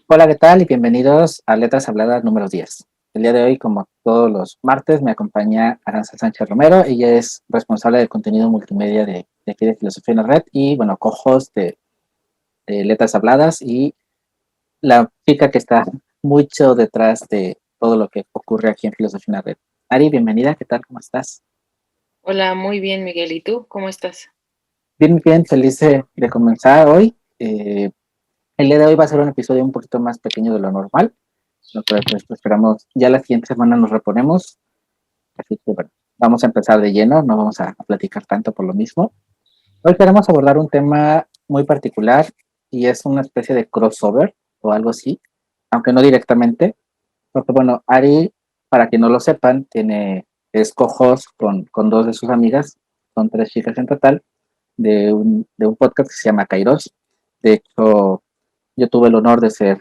Hola, ¿qué tal? Y bienvenidos a Letras Habladas número 10. El día de hoy, como todos los martes, me acompaña Aranza Sánchez Romero. Ella es responsable del contenido multimedia de aquí de Filosofía en la Red y, bueno, co-host de Letras Habladas y la chica que está mucho detrás de todo lo que ocurre aquí en Filosofía en la Red. Ari, bienvenida, ¿qué tal? ¿Cómo estás? Hola, muy bien, Miguel. ¿Y tú? ¿Cómo estás? Bien, bien, feliz de comenzar hoy. El día de hoy va a ser un episodio un poquito más pequeño de lo normal, lo cual pues esperamos, ya la siguiente semana nos reponemos. Así que bueno, vamos a empezar de lleno, no vamos a platicar tanto por lo mismo. Hoy queremos abordar un tema muy particular y es una especie de crossover o algo así, aunque no directamente, porque bueno, Ari, para que no lo sepan, es co-host con dos de sus amigas, son tres chicas en total, de un podcast que se llama Kairos. De hecho, yo tuve el honor de ser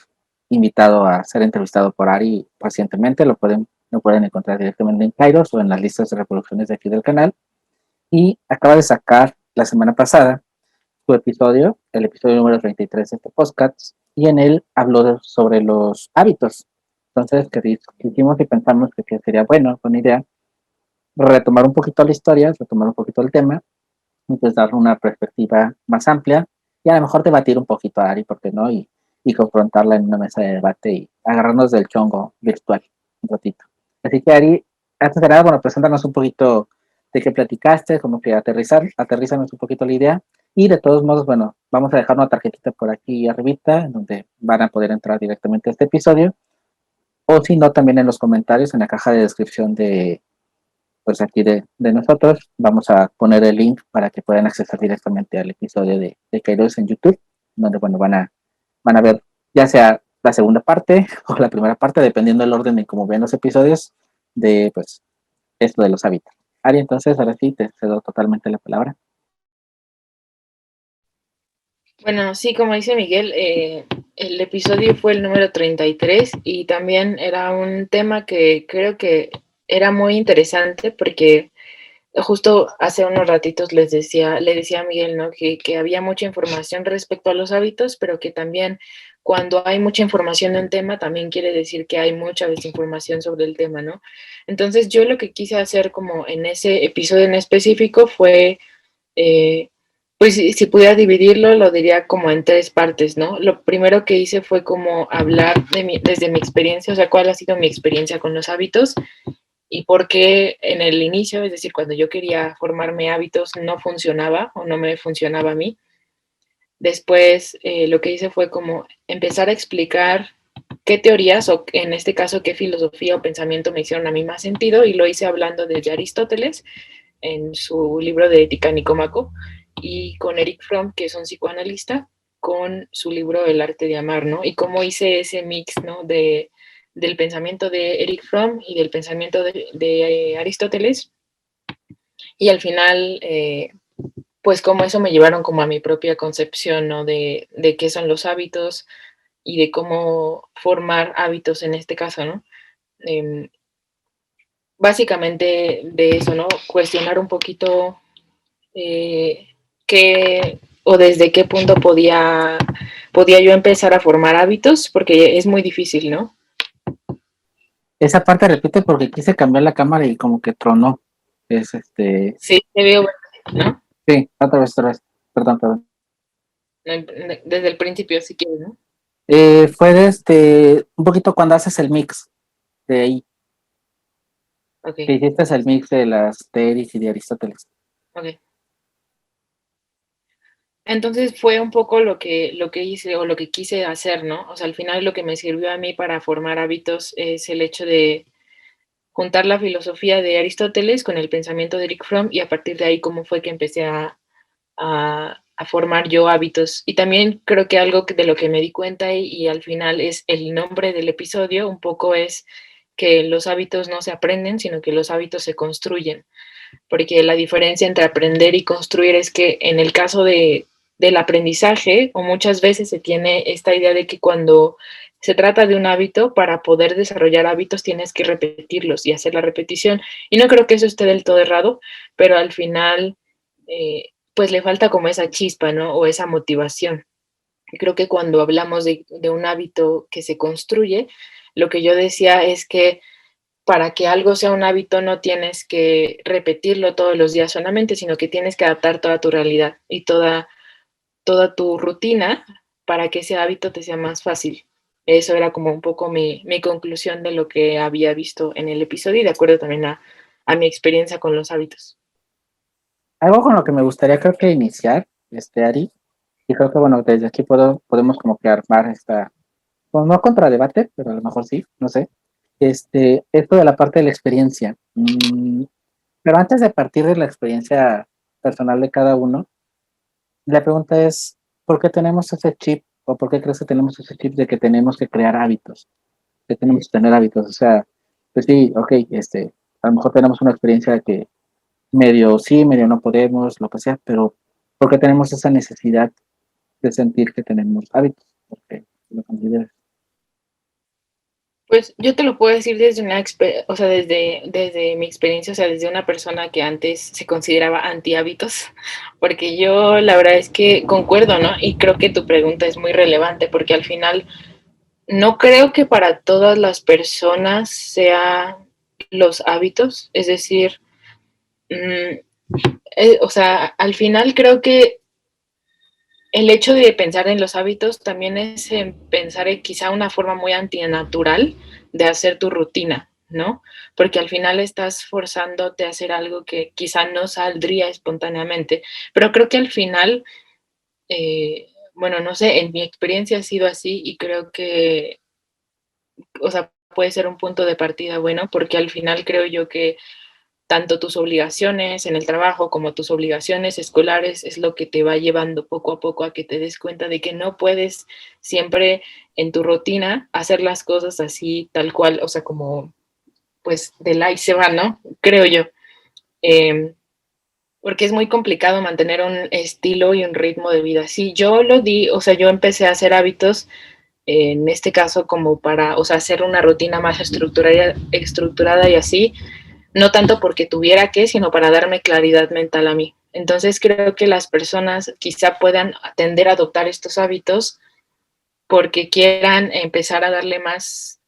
invitado a ser entrevistado por Ari recientemente. Lo pueden encontrar directamente en Kairos o en las listas de reproducciones de aquí del canal. Y acaba de sacar la semana pasada su episodio, el episodio número 33 de este podcast, y en él habló sobre los hábitos. Entonces, que hicimos y pensamos que sería buena idea retomar un poquito la historia, retomar un poquito el tema y pues darle una perspectiva más amplia y a lo mejor debatir un poquito a Ari, ¿por qué no? Y confrontarla en una mesa de debate y agarrarnos del chongo virtual un ratito. Así que Ari, antes de nada, bueno, preséntanos un poquito de qué platicaste, como que aterrízanos un poquito la idea y de todos modos, bueno, vamos a dejar una tarjetita por aquí arribita en donde van a poder entrar directamente a este episodio o si no, también en los comentarios, en la caja de descripción pues aquí de nosotros, vamos a poner el link para que puedan acceder directamente al episodio de Kairos en YouTube, donde bueno, van a ver ya sea la segunda parte o la primera parte, dependiendo del orden de cómo ven los episodios de pues esto de los hábitos. Ari, entonces ahora sí te cedo totalmente la palabra. Bueno, sí, como dice Miguel, el episodio fue el número 33 y también era un tema que creo que era muy interesante porque justo hace unos ratitos le decía a Miguel, ¿no? Que había mucha información respecto a los hábitos, pero que también cuando hay mucha información de un tema, también quiere decir que hay mucha desinformación sobre el tema, ¿no? Entonces yo lo que quise hacer como en ese episodio en específico fue Eh, pues si pudiera dividirlo, lo diría como en tres partes, ¿no? Lo primero que hice fue como hablar desde mi experiencia, o sea, cuál ha sido mi experiencia con los hábitos y por qué en el inicio, es decir, cuando yo quería formarme hábitos, no funcionaba o no me funcionaba a mí. Después, lo que hice fue como empezar a explicar qué teorías o en este caso qué filosofía o pensamiento me hicieron a mí más sentido y lo hice hablando desde Aristóteles en su libro de Ética Nicómaco y con Eric Fromm, que es un psicoanalista, con su libro El arte de amar, ¿no? Y cómo hice ese mix, ¿no? Del pensamiento de Eric Fromm y del pensamiento de Aristóteles. Y al final, pues como eso me llevaron como a mi propia concepción, ¿no? De qué son los hábitos y de cómo formar hábitos en este caso, ¿no? Eh, Básicamente de eso, ¿no? Cuestionar un poquito eh, qué o desde qué punto podía yo empezar a formar hábitos, porque es muy difícil, ¿no? Esa parte repite porque quise cambiar la cámara y como que tronó. Es este, Sí, te veo, ¿no? sí, otra vez, perdón, perdón. Desde el principio, si quieres, ¿no? Fue un poquito cuando haces el mix de ahí, Ok, que hiciste el mix de las de Eric y de Aristóteles. ok. Entonces fue un poco lo que hice o lo que quise hacer, ¿no? O sea, al final lo que me sirvió a mí para formar hábitos es el hecho de juntar la filosofía de Aristóteles con el pensamiento de Eric Fromm y a partir de ahí cómo fue que empecé a formar yo hábitos. Y también creo que algo de lo que me di cuenta y al final es el nombre del episodio, un poco es que los hábitos no se aprenden, sino que los hábitos se construyen, porque la diferencia entre aprender y construir es que en el caso del aprendizaje, o muchas veces se tiene esta idea de que cuando se trata de un hábito, para poder desarrollar hábitos tienes que repetirlos y hacer la repetición. Y no creo que eso esté del todo errado, pero al final, pues le falta como esa chispa, ¿no? O esa motivación. Creo que cuando hablamos de un hábito que se construye, lo que yo decía es que para que algo sea un hábito no tienes que repetirlo todos los días solamente, sino que tienes que adaptar toda tu realidad y toda tu rutina para que ese hábito te sea más fácil. Eso era como un poco mi conclusión de lo que había visto en el episodio y de acuerdo también a mi experiencia con los hábitos. Algo con lo que me gustaría creo que iniciar, Ari, y creo que bueno, desde aquí podemos como que armar esta, pues no contradebate, pero a lo mejor sí, no sé, esto de la parte de la experiencia. Pero antes de partir de la experiencia personal de cada uno, la pregunta es, ¿por qué tenemos ese chip o por qué crees que tenemos ese chip de que tenemos que crear hábitos, que tenemos que tener hábitos? O sea, pues sí, ok, a lo mejor tenemos una experiencia que medio sí, medio no podemos, lo que sea, pero ¿por qué tenemos esa necesidad de sentir que tenemos hábitos? Porque lo consideras. Pues yo te lo puedo decir desde o sea, desde mi experiencia, o sea, desde una persona que antes se consideraba anti hábitos, porque yo la verdad es que concuerdo, ¿no? Y creo que tu pregunta es muy relevante, porque al final no creo que para todas las personas sea los hábitos, es decir, o sea, al final creo que el hecho de pensar en los hábitos también es pensar en quizá una forma muy antinatural de hacer tu rutina, ¿no? Porque al final estás forzándote a hacer algo que quizá no saldría espontáneamente, pero creo que al final, bueno, no sé, en mi experiencia ha sido así y creo que, o sea, puede ser un punto de partida bueno, porque al final creo yo que tanto tus obligaciones en el trabajo como tus obligaciones escolares es lo que te va llevando poco a poco a que te des cuenta de que no puedes siempre en tu rutina hacer las cosas así tal cual, o sea, como pues de la y se va, ¿no? Creo yo. Porque es muy complicado mantener un estilo y un ritmo de vida. Sí, yo lo di, o sea, yo empecé a hacer hábitos en este caso como para, o sea, hacer una rutina más estructurada y así, no tanto porque tuviera que, sino para darme claridad mental a mí. Entonces creo que las personas quizá puedan tender a adoptar estos hábitos porque quieran empezar a darle más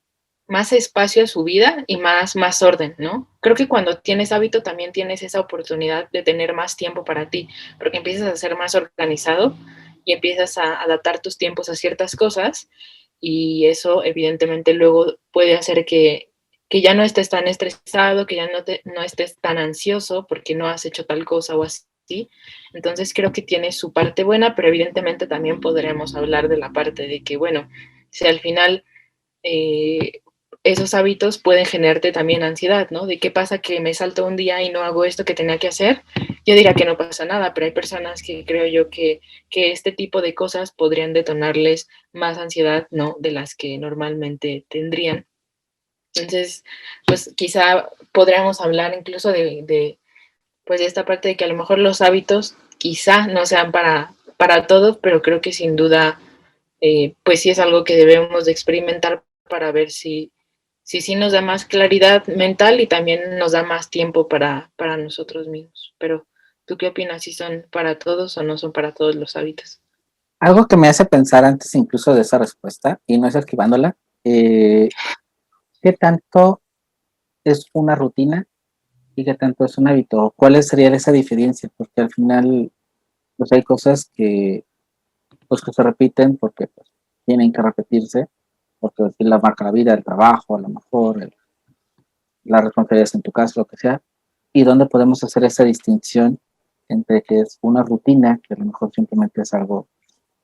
espacio a su vida y más orden, ¿no? Creo que cuando tienes hábito también tienes esa oportunidad de tener más tiempo para ti, porque empiezas a ser más organizado y empiezas a adaptar tus tiempos a ciertas cosas y eso evidentemente luego puede hacer que ya no estés tan estresado, que ya no estés tan ansioso porque no has hecho tal cosa o así. Entonces creo que tiene su parte buena, pero evidentemente también podremos hablar de la parte de que, bueno, si al final eh, esos hábitos pueden generarte también ansiedad, ¿no? De qué pasa que me salto un día y no hago esto que tenía que hacer. Yo diría que no pasa nada, pero hay personas que creo yo que este tipo de cosas podrían detonarles más ansiedad, ¿no? De las que normalmente tendrían. Entonces, pues quizá podríamos hablar incluso pues de esta parte de que a lo mejor los hábitos quizá no sean para todos, pero creo que sin duda, pues sí es algo que debemos de experimentar para ver si sí nos da más claridad mental y también nos da más tiempo para nosotros mismos. Pero, ¿tú qué opinas? ¿Si son para todos o no son para todos los hábitos? Algo que me hace pensar antes incluso de esa respuesta, y no es esquivándola, ¿qué tanto es una rutina y qué tanto es un hábito? ¿Cuál sería esa diferencia? Porque al final, pues hay cosas pues, que se repiten porque pues, tienen que repetirse, porque así la marca la vida, el trabajo, a lo mejor, las responsabilidades en tu caso, lo que sea, y dónde podemos hacer esa distinción entre que es una rutina, que a lo mejor simplemente es algo,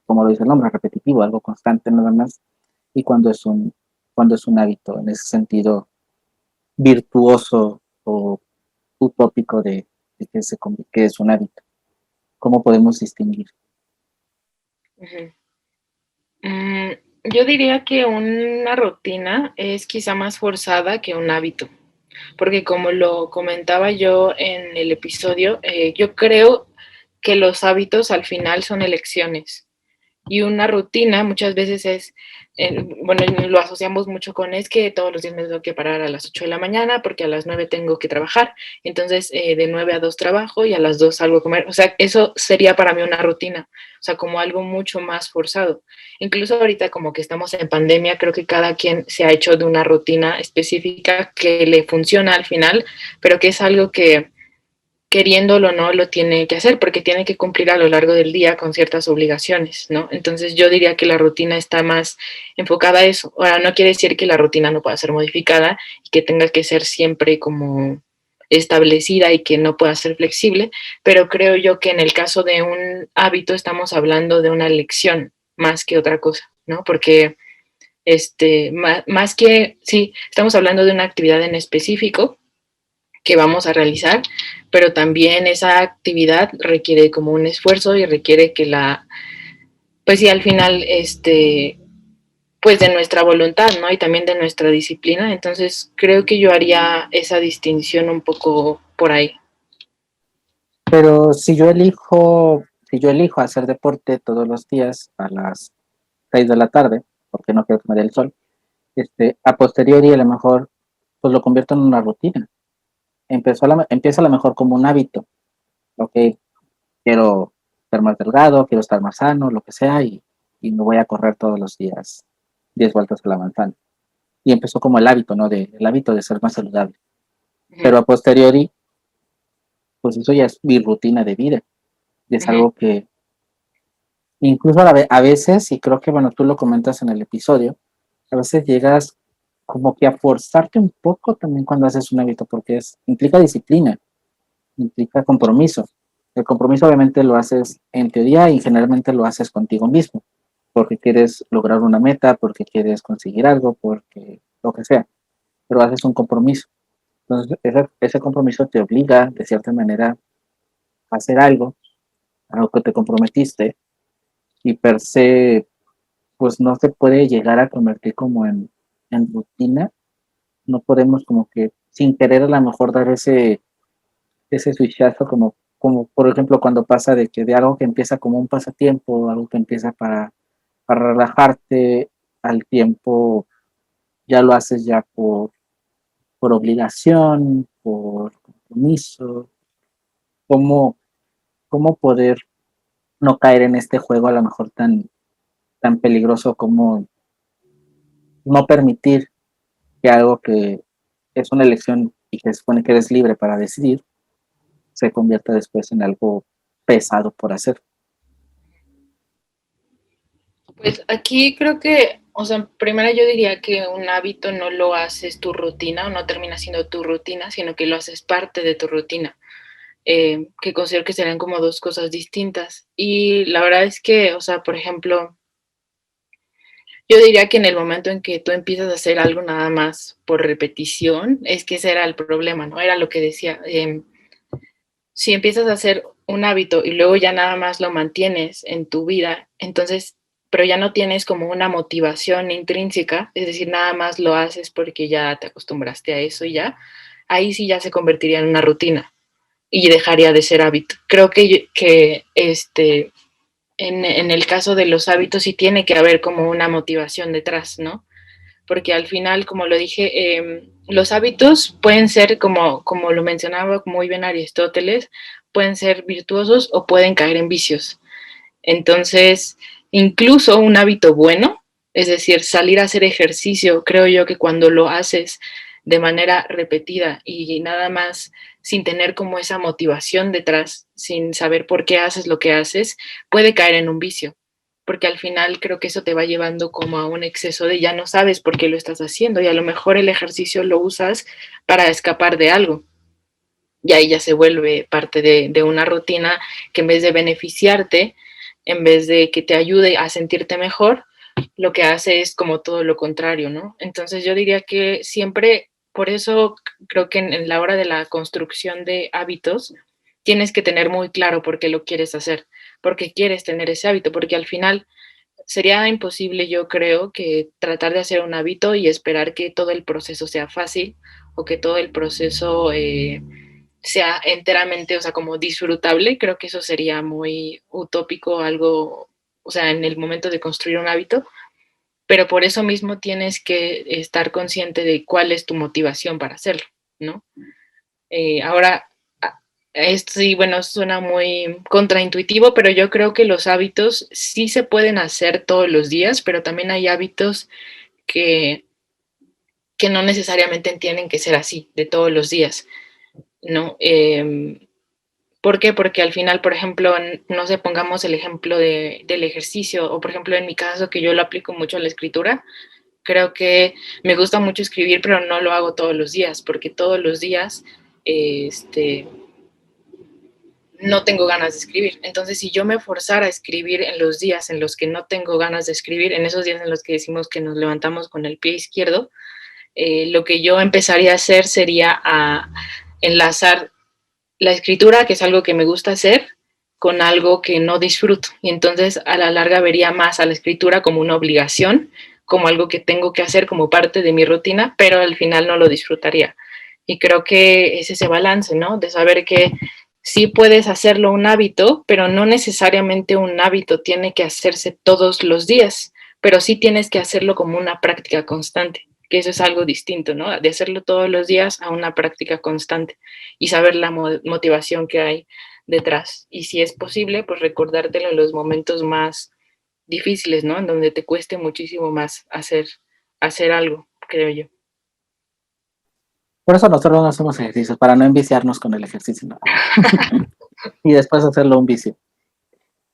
como lo dice el nombre, repetitivo, algo constante nada más, y cuando es un hábito, en ese sentido virtuoso o utópico que es un hábito. ¿Cómo podemos distinguir? Ujú. Mm, yo diría que una rutina es quizá más forzada que un hábito, porque como lo comentaba yo en el episodio, yo creo que los hábitos al final son elecciones Y una rutina muchas veces es, bueno, lo asociamos mucho con es que todos los días me tengo que parar a las 8 de la mañana porque a las 9 tengo que trabajar. Entonces, de 9 a 2 trabajo y a las 2 salgo a comer. O sea, eso sería para mí una rutina, o sea, como algo mucho más forzado. Incluso ahorita como que estamos en pandemia, creo que cada quien se ha hecho de una rutina específica que le funciona al final, pero que es algo que queriéndolo o no lo tiene que hacer porque tiene que cumplir a lo largo del día con ciertas obligaciones, ¿no? Entonces yo diría que la rutina está más enfocada a eso. Ahora, no quiere decir que la rutina no pueda ser modificada y que tenga que ser siempre como establecida y que no pueda ser flexible, pero creo yo que en el caso de un hábito estamos hablando de una elección más que otra cosa, ¿no? Porque más que, sí, estamos hablando de una actividad en específico que vamos a realizar, pero también esa actividad requiere como un esfuerzo y requiere que pues sí, al final, pues de nuestra voluntad, ¿no? Y también de nuestra disciplina. Entonces, creo que yo haría esa distinción un poco por ahí. Pero si yo elijo hacer deporte todos los días a las 6 de la tarde, porque no quiero tomar el sol, a posteriori a lo mejor pues lo convierto en una rutina. Empieza a lo mejor como un hábito, ok, quiero ser más delgado, quiero estar más sano, lo que sea, y me voy a correr todos los días 10 vueltas a la manzana. Y empezó como el hábito, ¿no? El hábito de ser más saludable. Pero a posteriori, pues eso ya es mi rutina de vida. Y es algo que incluso a veces, y creo que, bueno, tú lo comentas en el episodio, a veces llegas como que a forzarte un poco también cuando haces un hábito, porque implica disciplina, implica compromiso. El compromiso obviamente lo haces en teoría y generalmente lo haces contigo mismo, porque quieres lograr una meta, porque quieres conseguir algo, porque lo que sea, pero haces un compromiso. Entonces, ese compromiso te obliga, de cierta manera, a hacer algo, a lo que te comprometiste, y per se, pues no se puede llegar a convertir como en rutina. No podemos como que sin querer a lo mejor dar ese switchazo como por ejemplo cuando pasa de algo que empieza como un pasatiempo, algo que empieza para relajarte, al tiempo ya lo haces ya por obligación, por compromiso. ¿Cómo, cómo poder no caer en este juego a lo mejor tan peligroso como no permitir que algo que es una elección y que se supone que eres libre para decidir, se convierta después en algo pesado por hacer? Pues aquí creo que, o sea, primero yo diría que un hábito no lo haces tu rutina o no termina siendo tu rutina, sino que lo haces parte de tu rutina, que considero que serían como dos cosas distintas. Y la verdad es que, o sea, por ejemplo, yo diría que en el momento en que tú empiezas a hacer algo nada más por repetición, es que ese era el problema, ¿no? Era lo que decía. Si empiezas a hacer un hábito y luego ya nada más lo mantienes en tu vida, entonces, pero ya no tienes como una motivación intrínseca, es decir, nada más lo haces porque ya te acostumbraste a eso y ya, ahí sí ya se convertiría en una rutina y dejaría de ser hábito. Creo que en el caso de los hábitos sí tiene que haber como una motivación detrás, ¿no? Porque al final, como lo dije, los hábitos pueden ser, como lo mencionaba muy bien Aristóteles, pueden ser virtuosos o pueden caer en vicios. Entonces, incluso un hábito bueno, es decir, salir a hacer ejercicio, creo yo que cuando lo haces de manera repetida y nada más sin tener como esa motivación detrás, sin saber por qué haces lo que haces, puede caer en un vicio, porque al final creo que eso te va llevando como a un exceso de ya no sabes por qué lo estás haciendo y a lo mejor el ejercicio lo usas para escapar de algo y ahí ya se vuelve parte de una rutina que en vez de beneficiarte, en vez de que te ayude a sentirte mejor, lo que hace es como todo lo contrario, ¿no? Entonces yo diría que siempre, por eso creo que en la hora de la construcción de hábitos, tienes que tener muy claro por qué lo quieres hacer, por qué quieres tener ese hábito, porque al final sería imposible, yo creo, que tratar de hacer un hábito y esperar que todo el proceso sea fácil o que todo el proceso sea enteramente, o sea, como disfrutable. Creo que eso sería muy utópico, algo o sea, en el momento de construir un hábito, pero por eso mismo tienes que estar consciente de cuál es tu motivación para hacerlo, ¿no? Ahora, esto sí, bueno, suena muy contraintuitivo, pero yo creo que los hábitos sí se pueden hacer todos los días, pero también hay hábitos que, que no necesariamente tienen que ser así, de todos los días, ¿no? ¿Por qué? Porque al final, por ejemplo, no sé, pongamos el ejemplo del ejercicio, o por ejemplo en mi caso, que yo lo aplico mucho a la escritura, creo que me gusta mucho escribir, pero no lo hago todos los días, porque todos los días no tengo ganas de escribir. Entonces, si yo me forzara a escribir en los días en los que no tengo ganas de escribir, en esos días en los que decimos que nos levantamos con el pie izquierdo, lo que yo empezaría a hacer sería a enlazar la escritura, que es algo que me gusta hacer, con algo que no disfruto. Y entonces a la larga vería más a la escritura como una obligación, como algo que tengo que hacer como parte de mi rutina, pero al final no lo disfrutaría. Y creo que es ese balance, ¿no? De saber que sí puedes hacerlo un hábito, pero no necesariamente un hábito tiene que hacerse todos los días, pero sí tienes que hacerlo como una práctica constante, que eso es algo distinto, ¿no? De hacerlo todos los días a una práctica constante y saber la motivación que hay detrás. Y si es posible, pues recordártelo en los momentos más difíciles, ¿no? En donde te cueste muchísimo más hacer algo, creo yo. Por eso nosotros no hacemos ejercicios, para no enviciarnos con el ejercicio, ¿no? Y después hacerlo un vicio.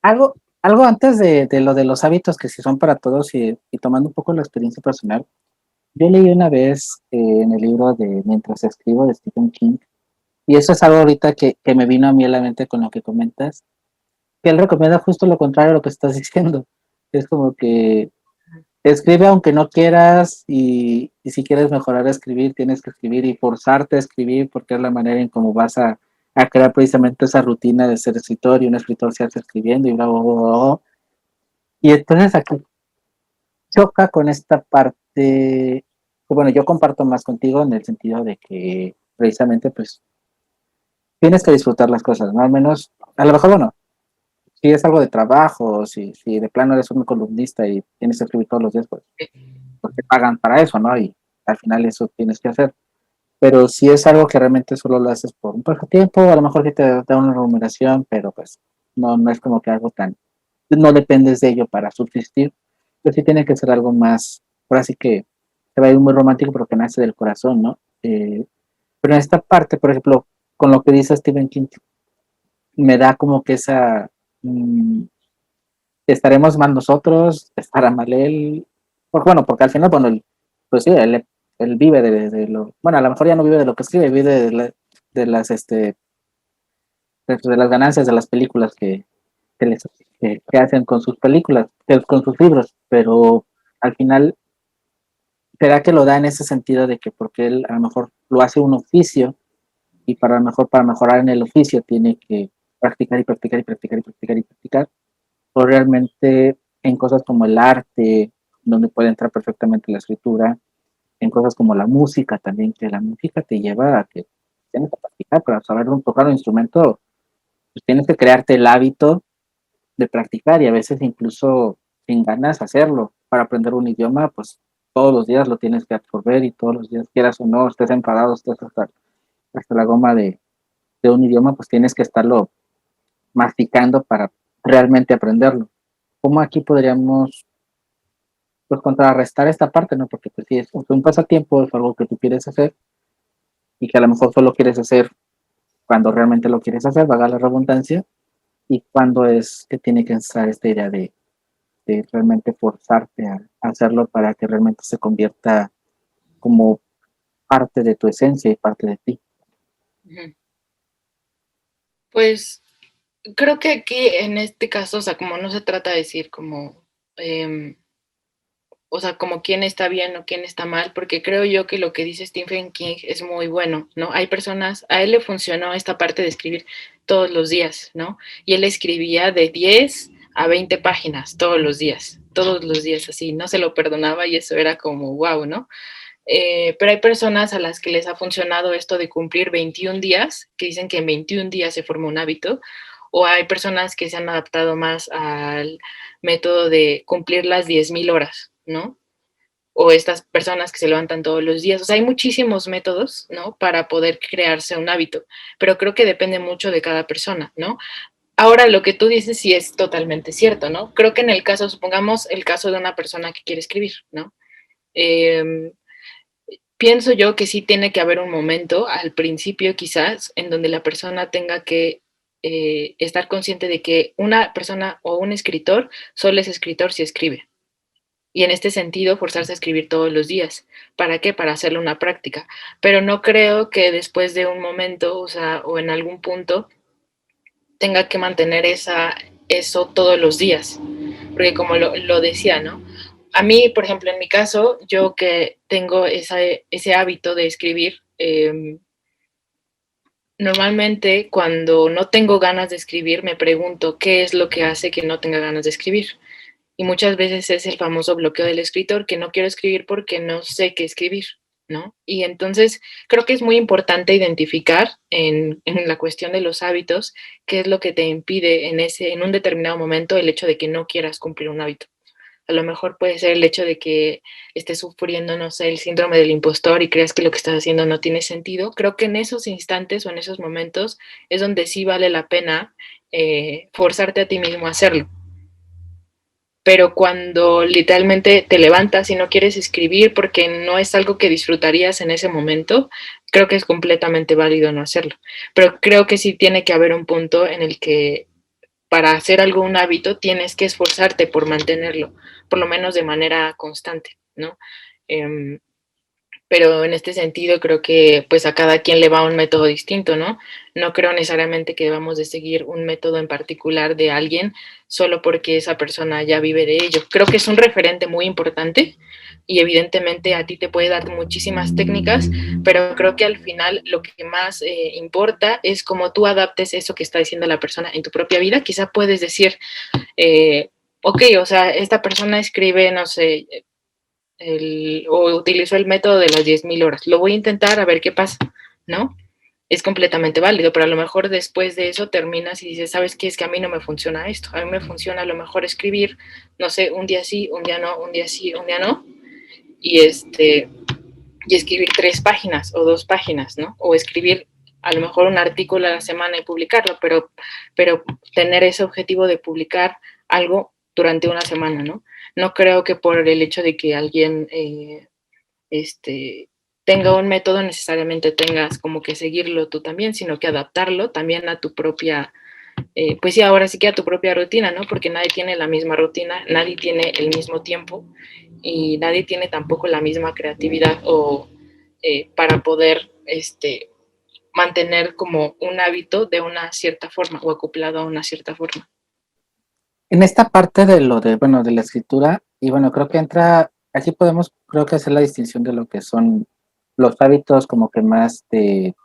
Algo antes de lo de los hábitos que sí son para todos y tomando un poco la experiencia personal, yo leí una vez en el libro de Mientras escribo de Stephen King, y eso es algo ahorita que me vino a mí a la mente con lo que comentas, que él recomienda justo lo contrario a lo que estás diciendo. Es como que escribe aunque no quieras y si quieres mejorar a escribir, tienes que escribir y forzarte a escribir porque es la manera en cómo vas a crear precisamente esa rutina de ser escritor y un escritor se hace escribiendo y bla, bla, bla, bla. Y entonces aquí choca con esta parte, que, bueno, yo comparto más contigo en el sentido de que precisamente pues tienes que disfrutar las cosas, ¿no? Al menos, a lo mejor, bueno, si es algo de trabajo, si de plano eres un columnista y tienes que escribir todos los días, pues te pagan para eso, ¿no? Y al final eso tienes que hacer. Pero si es algo que realmente solo lo haces por un pasatiempo, a lo mejor que te da una remuneración, pero pues no es como que algo tan, no dependes de ello para subsistir, pues sí tiene que ser algo más, por así que se va a ir muy romántico, pero que nace del corazón, ¿no? Pero en esta parte, por ejemplo, con lo que dice Stephen King, me da como que esa, mmm, estaremos mal nosotros, estará mal él, porque, bueno, porque al final, bueno, pues sí, él vive de lo, bueno, a lo mejor ya no vive de lo que escribe, vive de las, de las ganancias de las películas que, les, que hacen con sus películas, con sus libros, pero al final, ¿será que lo da en ese sentido de que porque él a lo mejor lo hace un oficio y para lo mejor para mejorar en el oficio tiene que practicar y practicar y practicar y practicar y practicar? O realmente en cosas como el arte, donde puede entrar perfectamente la escritura, en cosas como la música también, que la música te lleva a que tienes que practicar para saber tocar un instrumento, pues tienes que crearte el hábito de practicar y a veces incluso sin ganas hacerlo. Para aprender un idioma, pues todos los días lo tienes que absorber y todos los días, quieras o no, estés enfadado, estés hasta la goma de un idioma, pues tienes que estarlo masticando para realmente aprenderlo. ¿Cómo aquí podríamos pues contrarrestar esta parte, ¿no? Porque pues si es un pasatiempo, es algo que tú quieres hacer y que a lo mejor solo quieres hacer cuando realmente lo quieres hacer, valga la redundancia, y cuando es que tiene que estar esta idea de realmente forzarte a hacerlo para que realmente se convierta como parte de tu esencia y parte de ti. Pues creo que aquí en este caso, o sea, como no se trata de decir como, o sea, como quién está bien o quién está mal, porque creo yo que lo que dice Stephen King es muy bueno, ¿no? Hay personas, a él le funcionó esta parte de escribir todos los días, ¿no? Y él escribía de 10 a 20 páginas todos los días así, no se lo perdonaba y eso era como wow, ¿no? Pero hay personas a las que les ha funcionado esto de cumplir 21 días, que dicen que en 21 días se forma un hábito, o hay personas que se han adaptado más al método de cumplir las 10.000 horas, ¿no? O estas personas que se levantan todos los días. O sea, hay muchísimos métodos, ¿no? Para poder crearse un hábito, pero creo que depende mucho de cada persona, ¿no? Ahora, lo que tú dices sí es totalmente cierto, ¿no? Creo que en el caso, supongamos el caso de una persona que quiere escribir, ¿no? Eh, Pienso yo que sí tiene que haber un momento al principio quizás en donde la persona tenga que estar consciente de que una persona o un escritor solo es escritor si escribe. Y en este sentido, forzarse a escribir todos los días. ¿Para qué? Para hacerle una práctica. Pero no creo que después de un momento, o sea, o en algún punto, tenga que mantener eso todos los días. Porque como lo decía, ¿no? A mí, por ejemplo, en mi caso, yo que tengo ese hábito de escribir, normalmente cuando no tengo ganas de escribir, me pregunto qué es lo que hace que no tenga ganas de escribir. Y muchas veces es el famoso bloqueo del escritor, que no quiero escribir porque no sé qué escribir, ¿no? Y entonces creo que es muy importante identificar en la cuestión de los hábitos qué es lo que te impide en un determinado momento el hecho de que no quieras cumplir un hábito. A lo mejor puede ser el hecho de que estés sufriendo, no sé, el síndrome del impostor y creas que lo que estás haciendo no tiene sentido. Creo que en esos instantes o en esos momentos es donde sí vale la pena forzarte a ti mismo a hacerlo. Pero cuando literalmente te levantas y no quieres escribir porque no es algo que disfrutarías en ese momento, creo que es completamente válido no hacerlo. Pero creo que sí tiene que haber un punto en el que para hacer algo un hábito tienes que esforzarte por mantenerlo, por lo menos de manera constante, ¿no? Eh, pero en este sentido creo que pues a cada quien le va un método distinto, ¿no? No creo necesariamente que debamos de seguir un método en particular de alguien solo porque esa persona ya vive de ello. Creo que es un referente muy importante y evidentemente a ti te puede dar muchísimas técnicas, pero creo que al final lo que más importa es cómo tú adaptes eso que está diciendo la persona en tu propia vida. Quizá puedes decir, ok, o sea, esta persona escribe, no sé, o utilizó el método de las 10.000 horas. Lo voy a intentar a ver qué pasa, ¿no? Es completamente válido, pero a lo mejor después de eso terminas y dices, ¿sabes qué? Es que a mí no me funciona esto. A mí me funciona a lo mejor escribir, no sé, un día sí, un día no, un día sí, un día no. Y, y escribir 3 páginas o 2 páginas, ¿no? O escribir a lo mejor un artículo a la semana y publicarlo, pero tener ese objetivo de publicar algo durante una semana, ¿no? No creo que por el hecho de que alguien tenga un método necesariamente tengas como que seguirlo tú también, sino que adaptarlo también a tu propia, pues sí, ahora sí que a tu propia rutina, ¿no? Porque nadie tiene la misma rutina, nadie tiene el mismo tiempo y nadie tiene tampoco la misma creatividad o para poder mantener como un hábito de una cierta forma o acoplado a una cierta forma. En esta parte de lo de, bueno, de la escritura, y bueno, creo que entra, aquí podemos, creo que hacer la distinción de lo que son los hábitos como que más de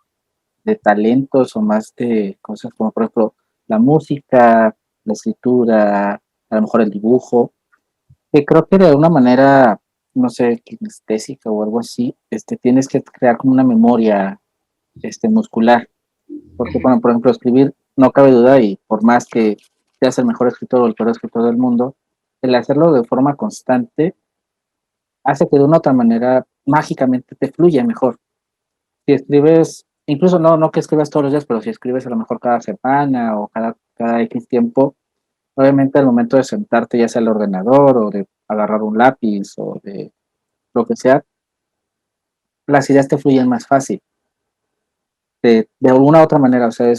talentos o más de cosas como, por ejemplo, la música, la escritura, a lo mejor el dibujo, que creo que de alguna manera, no sé, kinestésica o algo así, tienes que crear como una memoria, muscular, porque, bueno, por ejemplo, escribir, no cabe duda, y por más que seas el mejor escritor o el peor escritor del mundo, el hacerlo de forma constante hace que de una u otra manera mágicamente te fluya mejor. Si escribes, incluso no que escribas todos los días, pero si escribes a lo mejor cada semana o cada X tiempo, obviamente al momento de sentarte ya sea al ordenador o de agarrar un lápiz o de lo que sea, las ideas te fluyen más fácil, de alguna u otra manera, o sea,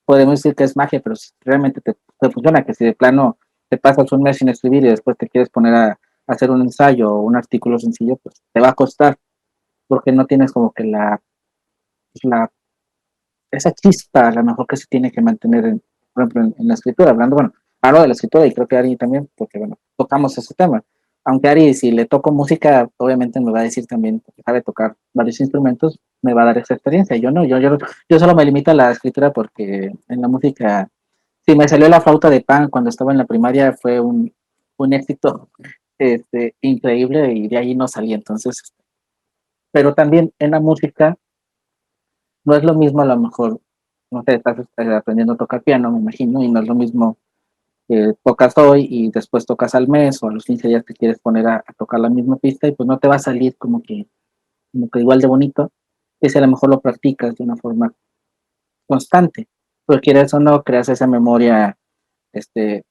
podemos decir que es magia, pero si realmente te funciona, que si de plano te pasas un mes sin escribir y después te quieres poner a hacer un ensayo o un artículo sencillo, pues te va a costar, porque no tienes como que la esa chispa a lo mejor que se tiene que mantener, por ejemplo, en la escritura, hablando, bueno, hablo de la escritura y creo que Ari también, porque bueno, tocamos ese tema. Aunque Ari, si le toco música, obviamente me va a decir también, porque sabe tocar varios instrumentos, me va a dar esa experiencia. Yo no, yo solo me limito a la escritura porque en la música, si me salió la flauta de Pan cuando estaba en la primaria, fue un éxito increíble y de ahí no salí. Entonces, pero también en la música no es lo mismo a lo mejor. no sé, estás aprendiendo a tocar piano, me imagino, y no es lo mismo que tocas hoy y después tocas al mes o a los 15 días que quieres poner a tocar la misma pista y pues no te va a salir como que igual de bonito, que si a lo mejor lo practicas de una forma constante, porque quieres o no, creas esa memoria este,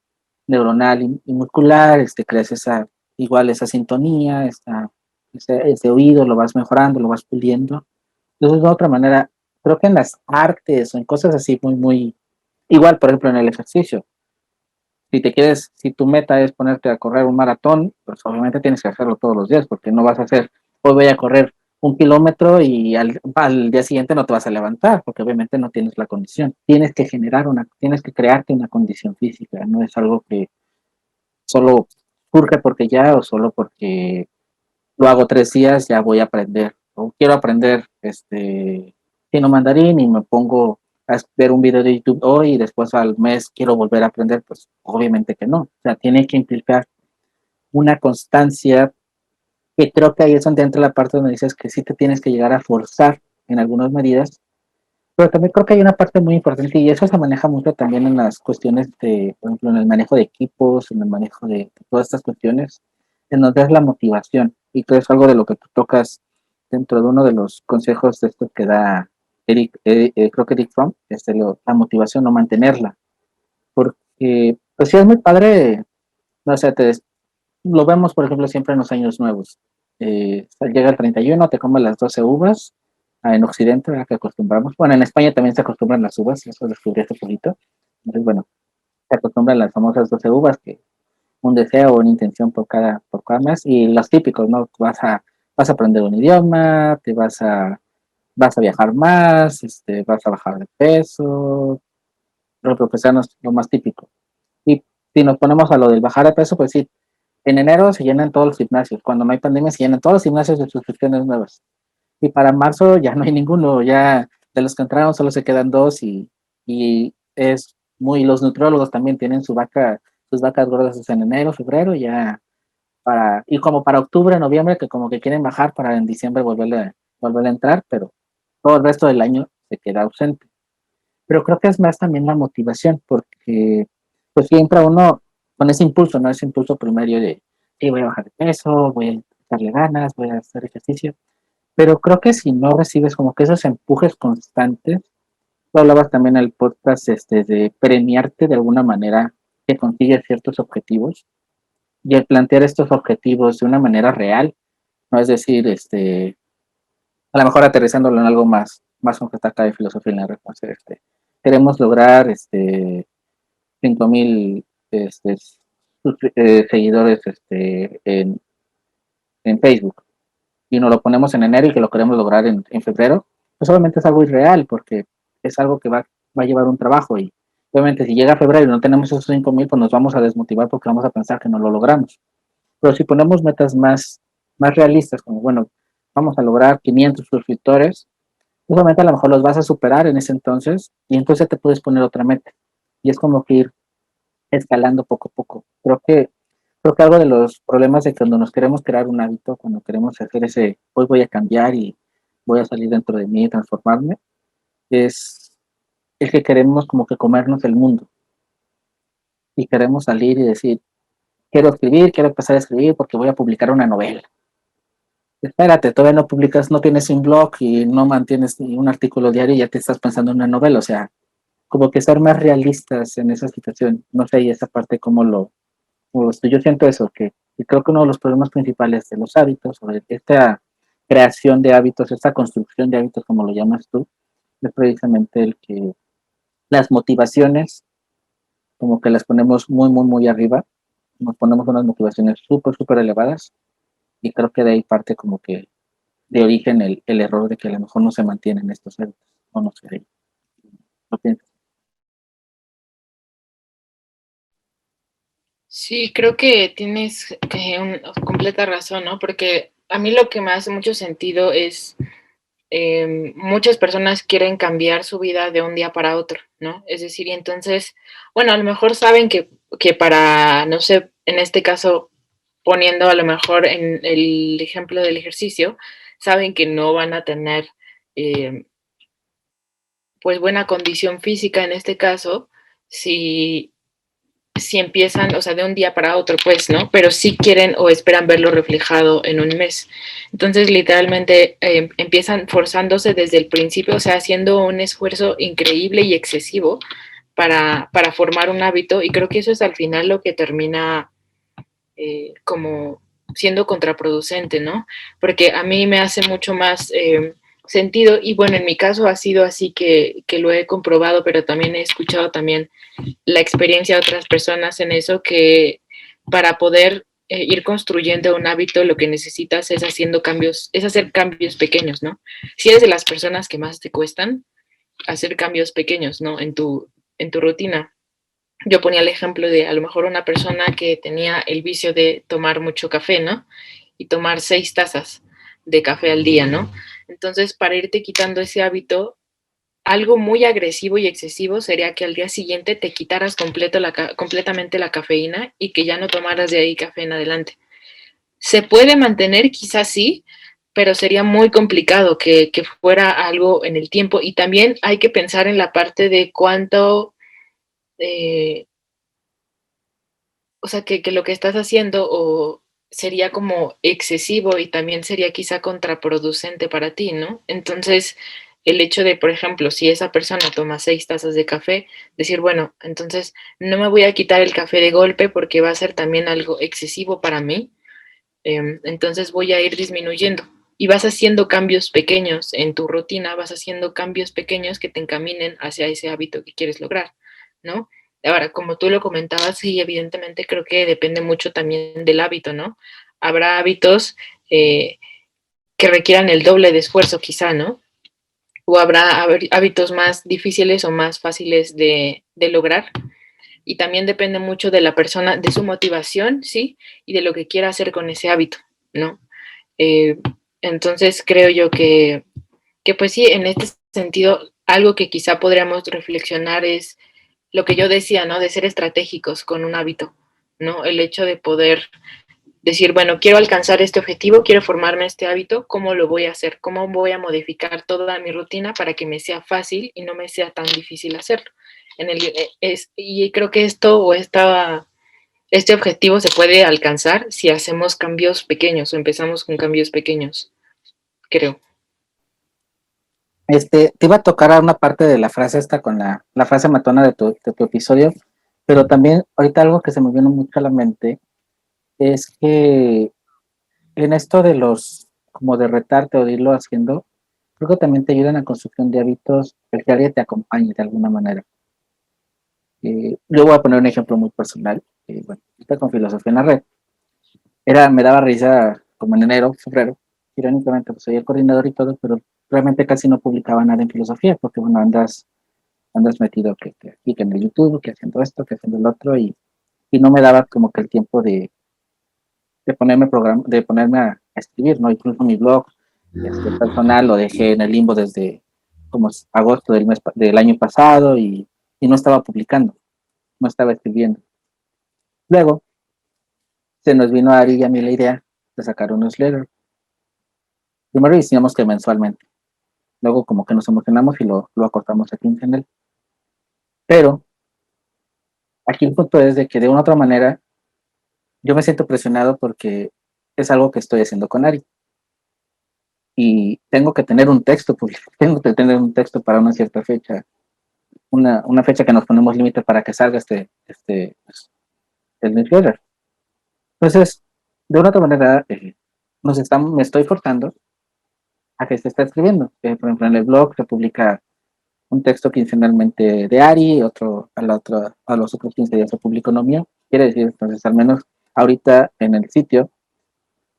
neuronal y muscular, creas igual esa sintonía, ese oído, lo vas mejorando, lo vas puliendo. Entonces, de otra manera, creo que en las artes o en cosas así muy, igual, por ejemplo, en el ejercicio, si tu meta es ponerte a correr un maratón, pues obviamente tienes que hacerlo todos los días, porque no vas a hacer, hoy voy a correr 1 kilómetro y al día siguiente no te vas a levantar, porque obviamente no tienes la condición. Tienes que crearte una condición física, no es algo que solo surge porque ya o solo porque lo hago 3 días, ya voy a aprender. O quiero aprender chino mandarín y me pongo a ver un video de YouTube hoy y después al mes quiero volver a aprender, pues obviamente que no. O sea, tiene que implicar una constancia que creo que ahí es donde entra la parte donde dices que sí te tienes que llegar a forzar en algunas medidas, pero también creo que hay una parte muy importante y eso se maneja mucho también en las cuestiones de, por ejemplo, en el manejo de equipos, en el manejo de todas estas cuestiones, en donde es la motivación. Y creo que es algo de lo que tú tocas dentro de uno de los consejos de esto que da creo que Eric Fromm, la motivación o mantenerla. Porque, pues sí, es muy padre, no sé, lo vemos, por ejemplo, siempre en los años nuevos. Llega el 31, te comes las 12 uvas. En Occidente, ¿verdad? Que acostumbramos. Bueno, en España también se acostumbran las uvas, eso descubrí hace poquito. Entonces, bueno, se acostumbran las famosas 12 uvas, que un deseo o una intención por cada mes. Y los típicos, ¿no? Vas a aprender un idioma, vas a viajar más, vas a bajar de peso, lo que sea, lo más típico. Y si nos ponemos a lo del bajar de peso, pues sí, en enero se llenan todos los gimnasios. Cuando no hay pandemia, se llenan todos los gimnasios de suscripciones nuevas. Y para marzo ya no hay ninguno. Ya de los que entraron solo se quedan dos y es muy. Los nutriólogos también tienen sus vacas gordas en enero, febrero, ya y como para octubre, noviembre, que como que quieren bajar para en diciembre volver a entrar, pero todo el resto del año se queda ausente. Pero creo que es más también la motivación, porque pues si entra uno con ese impulso, ¿no? Ese impulso primario de, sí, voy a bajar de peso, voy a darle ganas, voy a hacer ejercicio. Pero creo que si no recibes como que esos empujes constantes, tú hablabas también en el podcast de premiarte de alguna manera que consigues ciertos objetivos y el plantear estos objetivos de una manera real, no es decir, a lo mejor aterrizándolo en algo más concreto acá de filosofía en la respuesta, queremos lograr 5,000 seguidores en Facebook y nos lo ponemos en enero y que lo queremos lograr en febrero, pues obviamente es algo irreal porque es algo que va a llevar un trabajo y obviamente si llega febrero y no tenemos esos 5,000, pues nos vamos a desmotivar porque vamos a pensar que no lo logramos. Pero si ponemos metas más realistas, como bueno, vamos a lograr 500 suscriptores, pues obviamente a lo mejor los vas a superar en ese entonces y entonces te puedes poner otra meta. Y es como que ir escalando poco a poco. Creo que algo de los problemas de cuando nos queremos crear un hábito, cuando queremos hacer hoy voy a cambiar y voy a salir dentro de mí y transformarme, es el que queremos como que comernos el mundo y queremos salir y decir, quiero empezar a escribir porque voy a publicar una novela. Espérate, todavía no publicas, no tienes un blog y no mantienes ni un artículo diario y ya te estás pensando en una novela, o sea, como que ser más realistas en esa situación, no sé, y esa parte yo siento eso, que creo que uno de los problemas principales de los hábitos, o de esta creación de hábitos, esta construcción de hábitos, como lo llamas tú, es precisamente el que las motivaciones, como que las ponemos muy arriba, nos ponemos unas motivaciones súper elevadas, y creo que de ahí parte como que de origen el error de que a lo mejor no se mantienen estos hábitos, o no sé, ¿no piensas? Sí, creo que tienes completa razón, ¿no? Porque a mí lo que me hace mucho sentido es muchas personas quieren cambiar su vida de un día para otro, ¿no? Es decir, y entonces, bueno, a lo mejor saben que para, no sé, en este caso, poniendo a lo mejor en el ejemplo del ejercicio, saben que no van a tener eh, pues buena condición física en este caso, si, si empiezan, o sea, de un día para otro, pues, ¿no? Pero sí quieren o esperan verlo reflejado en un mes. Entonces, literalmente empiezan forzándose desde el principio, o sea, haciendo un esfuerzo increíble y excesivo para formar un hábito, y creo que eso es al final lo que termina como siendo contraproducente, ¿no? Porque a mí me hace mucho más sentido, y bueno, en mi caso ha sido así que lo he comprobado, pero también he escuchado también la experiencia de otras personas en eso, que para poder ir construyendo un hábito lo que necesitas es haciendo cambios, es hacer cambios pequeños, ¿no? Si eres de las personas que más te cuestan, hacer cambios pequeños, ¿no? En tu rutina. Yo ponía el ejemplo de a lo mejor una persona que tenía el vicio de tomar mucho café, ¿no? Y tomar 6 tazas de café al día, ¿no? Entonces, para irte quitando ese hábito, algo muy agresivo y excesivo sería que al día siguiente te quitaras completamente la cafeína y que ya no tomaras de ahí café en adelante. Se puede mantener, quizás sí, pero sería muy complicado que fuera algo en el tiempo. Y también hay que pensar en la parte de cuánto, eh, o sea, que lo que estás haciendo o sería como excesivo y también sería quizá contraproducente para ti, ¿no? Entonces, el hecho de, por ejemplo, si esa persona toma 6 tazas de café, decir, bueno, entonces no me voy a quitar el café de golpe porque va a ser también algo excesivo para mí, entonces voy a ir disminuyendo. Y vas haciendo cambios pequeños en tu rutina, vas haciendo cambios pequeños que te encaminen hacia ese hábito que quieres lograr, ¿no? Ahora, como tú lo comentabas, sí, evidentemente creo que depende mucho también del hábito, ¿no? Habrá hábitos que requieran el doble de esfuerzo, quizá, ¿no? O habrá hábitos más difíciles o más fáciles de lograr. Y también depende mucho de la persona, de su motivación, ¿sí? Y de lo que quiera hacer con ese hábito, ¿no? Eh, entonces creo yo que pues sí, en este sentido, algo que quizá podríamos reflexionar es lo que yo decía, ¿no? De ser estratégicos con un hábito, ¿no? El hecho de poder decir, bueno, quiero alcanzar este objetivo, quiero formarme este hábito, ¿cómo lo voy a hacer? ¿Cómo voy a modificar toda mi rutina para que me sea fácil y no me sea tan difícil hacerlo? Y creo que este objetivo se puede alcanzar si hacemos cambios pequeños o empezamos con cambios pequeños, creo. Te iba a tocar a una parte de la frase esta con la frase matona de tu episodio, pero también ahorita algo que se me vino mucho a la mente es que en esto de como de retarte o de irlo haciendo, creo que también te ayuda en la construcción de hábitos, el que alguien te acompañe de alguna manera. Yo voy a poner un ejemplo muy personal, bueno, está con filosofía en la red. Me daba risa como en enero, febrero, irónicamente, pues soy el coordinador y todo, pero realmente casi no publicaba nada en filosofía, porque bueno, andas metido que aquí, que en el YouTube, que haciendo esto, que haciendo el otro, y no me daba como que el tiempo de ponerme a escribir, ¿no? Incluso mi blog personal lo dejé en el limbo desde como agosto del año pasado y no estaba publicando, no estaba escribiendo. Luego se nos vino a Ari y a mí la idea de sacar un newsletter. Primero hicimos que mensualmente, luego como que nos emocionamos y lo acortamos a quincenal. Pero aquí el punto es de que de una u otra manera yo me siento presionado porque es algo que estoy haciendo con Ari. Y tengo que tener un texto público, tengo que tener un texto para una cierta fecha, una fecha que nos ponemos límite para que salga pues, el newsletter. Entonces, de una u otra manera, me estoy forzando a que se está escribiendo. Por ejemplo, en el blog se publica un texto quincenalmente de Ari, a los otros 15 días se publica uno mío. Quiere decir, entonces, al menos ahorita en el sitio,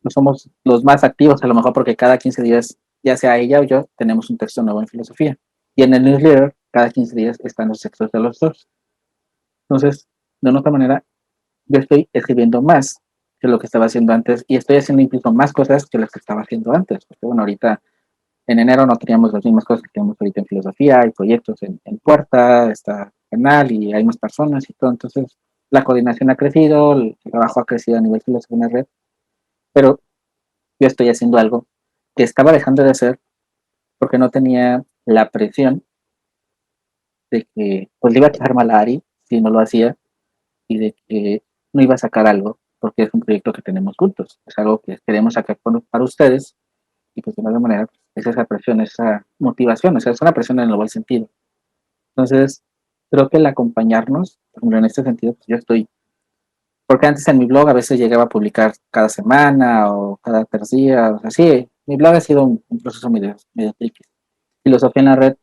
no somos los más activos, a lo mejor porque cada 15 días, ya sea ella o yo, tenemos un texto nuevo en filosofía. Y en el newsletter, cada 15 días están los textos de los dos. Entonces, de otra manera, yo estoy escribiendo más que lo que estaba haciendo antes y estoy haciendo incluso más cosas que las que estaba haciendo antes. Porque, bueno, ahorita en enero no teníamos las mismas cosas que tenemos ahorita en filosofía, hay proyectos en puerta, está canal y hay más personas y todo. Entonces, la coordinación ha crecido, el trabajo ha crecido a nivel filosofía en la red, pero yo estoy haciendo algo que estaba dejando de hacer porque no tenía la presión de que pues le iba a quedar mal a Ari si no lo hacía y de que no iba a sacar algo porque es un proyecto que tenemos juntos, es algo que queremos sacar para ustedes y pues de alguna manera pues, es esa presión, esa motivación, o sea, es una presión en el buen sentido. Entonces, creo que el acompañarnos, por ejemplo, en este sentido, pues yo estoy, porque antes en mi blog a veces llegaba a publicar cada semana o cada tercer día, o sea, sí, mi blog ha sido un proceso medio tricky. Filosofía en la red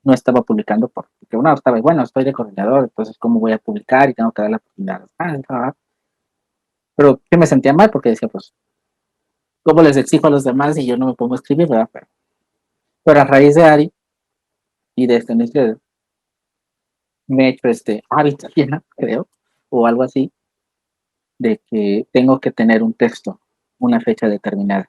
no estaba publicando porque uno estaba, bueno, estoy de coordinador, entonces cómo voy a publicar y tengo que dar la oportunidad. Pero que me sentía mal porque decía, pues, ¿cómo les exijo a los demás y yo no me pongo a escribir, verdad? Pero a raíz de Ari y de este inicio me he hecho este hábito ya, creo, o algo así, de que tengo que tener un texto, una fecha determinada.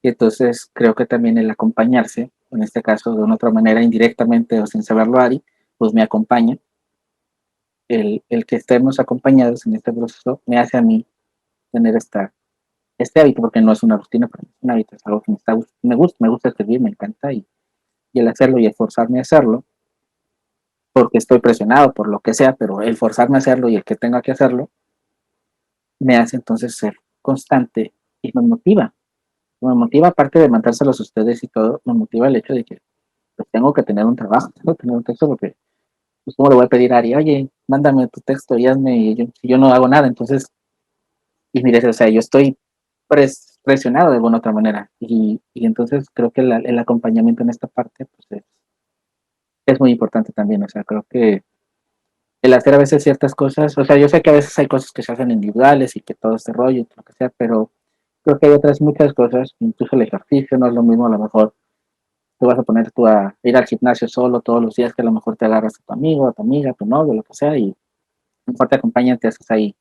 Y entonces creo que también el acompañarse, en este caso de una otra manera, indirectamente o sin saberlo Ari, pues me acompaña. El que estemos acompañados en este proceso me hace a mí tener este hábito, porque no es una rutina, pero es un hábito, es algo que me gusta escribir, me encanta, y el hacerlo y el forzarme a hacerlo, porque estoy presionado por lo que sea, pero el forzarme a hacerlo y el que tenga que hacerlo, me hace entonces ser constante y me motiva aparte de mandárselos a ustedes y todo, me motiva el hecho de que pues, tengo que tener un trabajo, tengo que tener un texto porque pues cómo le voy a pedir a Ari, oye, mándame tu texto y hazme, y si yo no hago nada, entonces, y mire, o sea, yo estoy presionado de alguna otra manera, y entonces creo que el acompañamiento en esta parte, pues es muy importante también, o sea, creo que el hacer a veces ciertas cosas, o sea, yo sé que a veces hay cosas que se hacen individuales y que todo este rollo y lo que sea, pero creo que hay otras muchas cosas, incluso el ejercicio no es lo mismo, a lo mejor te vas a poner tú a ir al gimnasio solo todos los días, que a lo mejor te agarras a tu amigo, a tu amiga, a tu novio, lo que sea, y mejor te acompañan, te haces ahí,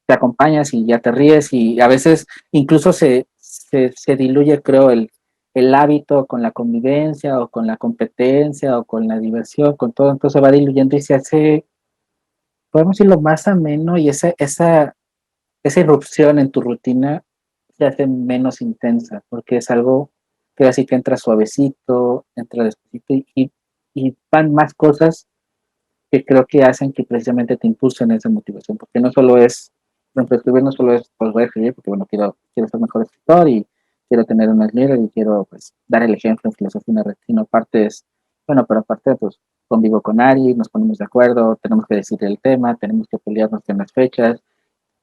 te acompañas y ya te ríes, y a veces incluso se diluye, creo, el hábito con la convivencia o con la competencia o con la diversión, con todo, entonces va diluyendo y se hace, podemos decirlo, más ameno, y esa irrupción en tu rutina se hace menos intensa, porque es algo que así que entra suavecito, entra despacito, y van más cosas que creo que hacen que precisamente te impulsen esa motivación, porque no solo es, por ejemplo, escribir no solo es, pues voy a escribir porque, bueno, quiero ser mejor escritor y quiero tener una libro y quiero, pues, dar el ejemplo en filosofía una red, sino aparte es, bueno, pero aparte, pues, convivo con Ari, nos ponemos de acuerdo, tenemos que decidir el tema, tenemos que pelearnos en las fechas,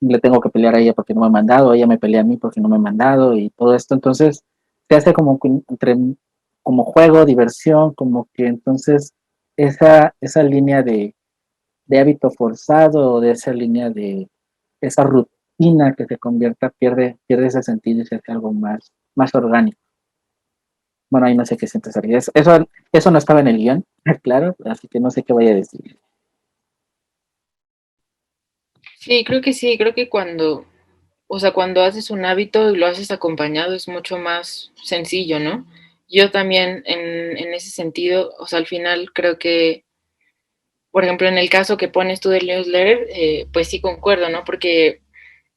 le tengo que pelear a ella porque no me ha mandado, ella me pelea a mí porque no me ha mandado y todo esto, entonces se hace como entre como juego, diversión, como que entonces esa línea de hábito forzado o de esa línea de esa rutina que se convierta, pierde ese sentido y se hace algo más orgánico. Bueno, ahí no sé qué sientes, Ari. Eso no estaba en el guión, claro, así que no sé qué voy a decir. Sí, creo que sí, creo que cuando, o sea, cuando haces un hábito y lo haces acompañado es mucho más sencillo, ¿no? Yo también en ese sentido, o sea, al final creo que, por ejemplo, en el caso que pones tú del newsletter, pues sí concuerdo, ¿no? Porque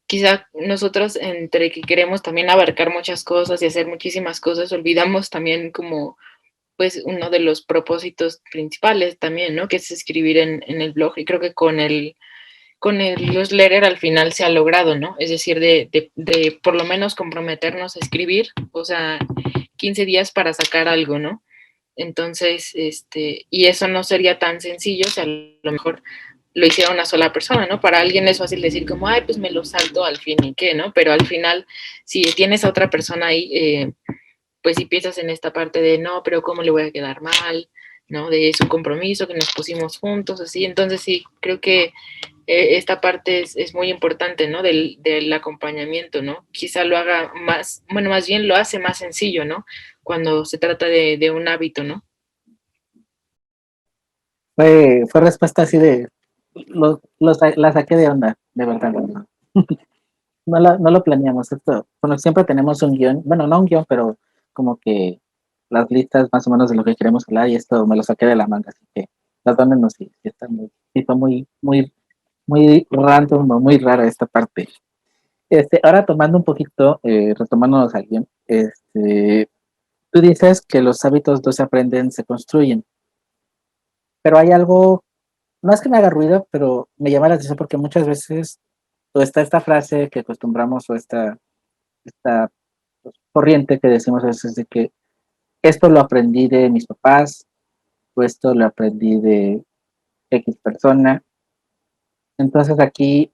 quizá nosotros entre que queremos también abarcar muchas cosas y hacer muchísimas cosas, olvidamos también como pues uno de los propósitos principales también, ¿no? Que es escribir en el blog y creo que con el newsletter al final se ha logrado, ¿no? Es decir, de por lo menos comprometernos a escribir, o sea, 15 días para sacar algo, ¿no? Entonces, y eso no sería tan sencillo, o sea, a lo mejor lo hiciera una sola persona, ¿no? Para alguien es fácil decir como, ay, pues me lo salto al fin y qué, ¿no? Pero al final, si tienes a otra persona ahí, pues si piensas en esta parte de, no, pero ¿cómo le voy a quedar mal? ¿No? De su compromiso que nos pusimos juntos, así. Entonces sí, creo que esta parte es muy importante, ¿no? Del acompañamiento, ¿no? Quizá lo haga más, bueno, más bien lo hace más sencillo, ¿no? Cuando se trata de un hábito, ¿no? Fue respuesta así de, la saqué de onda, de verdad. No lo planeamos esto. Bueno, siempre tenemos un guión, bueno, no un guión, pero como que las listas más o menos de lo que queremos hablar y esto me lo saqué de la manga, así que perdónenos si está sí fue muy random o muy rara esta parte. Ahora tomando un poquito, retomándonos al guión, tú dices que los hábitos no se aprenden, se construyen. pero hay algo, no es que me haga ruido, pero me llama la atención porque muchas veces o está esta frase que acostumbramos o esta pues, corriente que decimos a veces de que esto lo aprendí de mis papás o esto lo aprendí de X persona. Entonces aquí,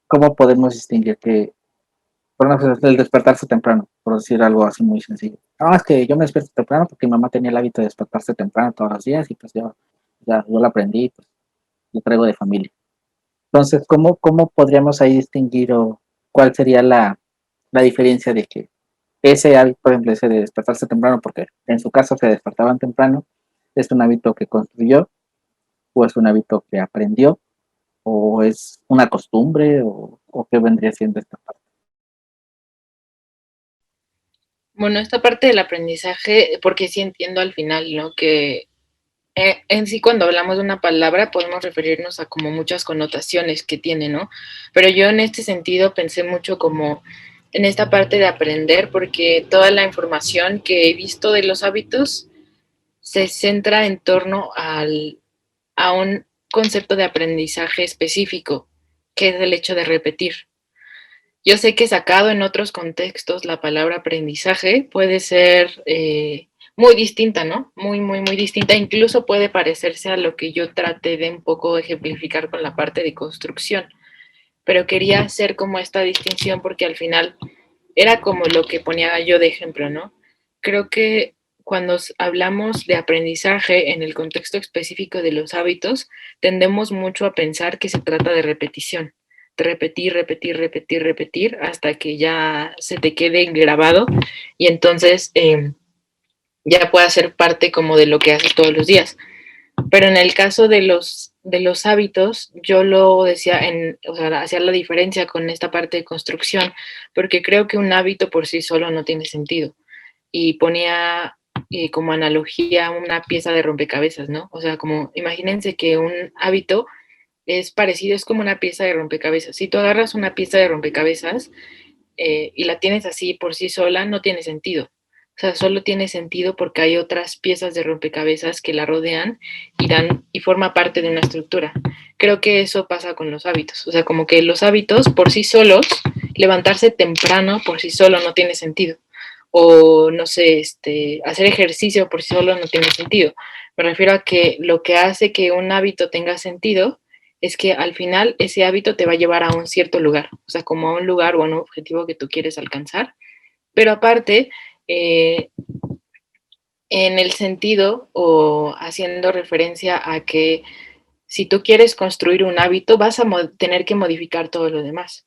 ¿cómo podemos distinguir que, por ejemplo, el despertarse temprano, por decir algo así muy sencillo? No, es que yo me despierto temprano porque mi mamá tenía el hábito de despertarse temprano todos los días y pues yo lo aprendí, pues lo traigo de familia. Entonces, ¿cómo podríamos ahí distinguir o cuál sería la diferencia de que ese hábito, por ejemplo, ese de despertarse temprano, porque en su caso se despertaban temprano, es un hábito que construyó o es un hábito que aprendió o es una costumbre o qué vendría siendo esta parte? Bueno, esta parte del aprendizaje, porque sí entiendo al final, ¿no? Que en sí cuando hablamos de una palabra podemos referirnos a como muchas connotaciones que tiene, ¿no? Pero yo en este sentido pensé mucho como en esta parte de aprender, porque toda la información que he visto de los hábitos se centra en torno a un concepto de aprendizaje específico, que es el hecho de repetir. Yo sé que sacado en otros contextos la palabra aprendizaje puede ser muy distinta, ¿no? Muy, muy, muy distinta. Incluso puede parecerse a lo que yo traté de un poco ejemplificar con la parte de construcción. Pero quería hacer como esta distinción porque al final era como lo que ponía yo de ejemplo, ¿no? Creo que cuando hablamos de aprendizaje en el contexto específico de los hábitos, tendemos mucho a pensar que se trata de repetición, de repetir, repetir, repetir, repetir, hasta que ya se te quede grabado y entonces ya pueda ser parte como de lo que haces todos los días. Pero en el caso de los hábitos, yo lo decía, o sea, hacía la diferencia con esta parte de construcción, porque creo que un hábito por sí solo no tiene sentido. Y ponía como analogía una pieza de rompecabezas, ¿no? O sea, como imagínense que un hábito es parecido, es como una pieza de rompecabezas. Si tú agarras una pieza de rompecabezas y la tienes así por sí sola, no tiene sentido. O sea, solo tiene sentido porque hay otras piezas de rompecabezas que la rodean y forma parte de una estructura. Creo que eso pasa con los hábitos. O sea, como que los hábitos por sí solos, levantarse temprano por sí solo no tiene sentido. O no sé, hacer ejercicio por sí solo no tiene sentido. Me refiero a que lo que hace que un hábito tenga sentido es que al final ese hábito te va a llevar a un cierto lugar, o sea, como a un lugar o a un objetivo que tú quieres alcanzar. Pero aparte, eh, en el sentido o haciendo referencia a que si tú quieres construir un hábito, vas a tener que modificar todo lo demás,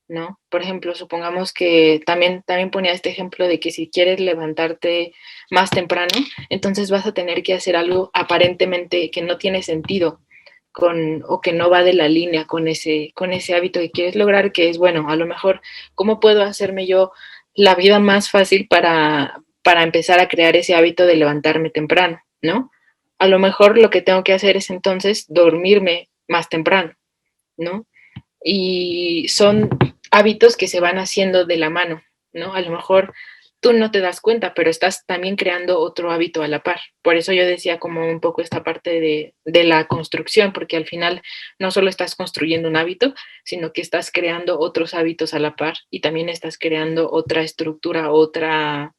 ¿no? Por ejemplo, supongamos que también ponía este ejemplo de que si quieres levantarte más temprano, entonces vas a tener que hacer algo aparentemente que no tiene sentido o que no va de la línea con ese hábito que quieres lograr, que es, bueno, a lo mejor, ¿cómo puedo hacerme yo la vida más fácil para empezar a crear ese hábito de levantarme temprano, ¿no? A lo mejor lo que tengo que hacer es entonces dormirme más temprano, ¿no? Y son hábitos que se van haciendo de la mano, ¿no? A lo mejor tú no te das cuenta, pero estás también creando otro hábito a la par. Por eso yo decía como un poco esta parte de la construcción, porque al final no solo estás construyendo un hábito, sino que estás creando otros hábitos a la par y también estás creando otra estructura, otra,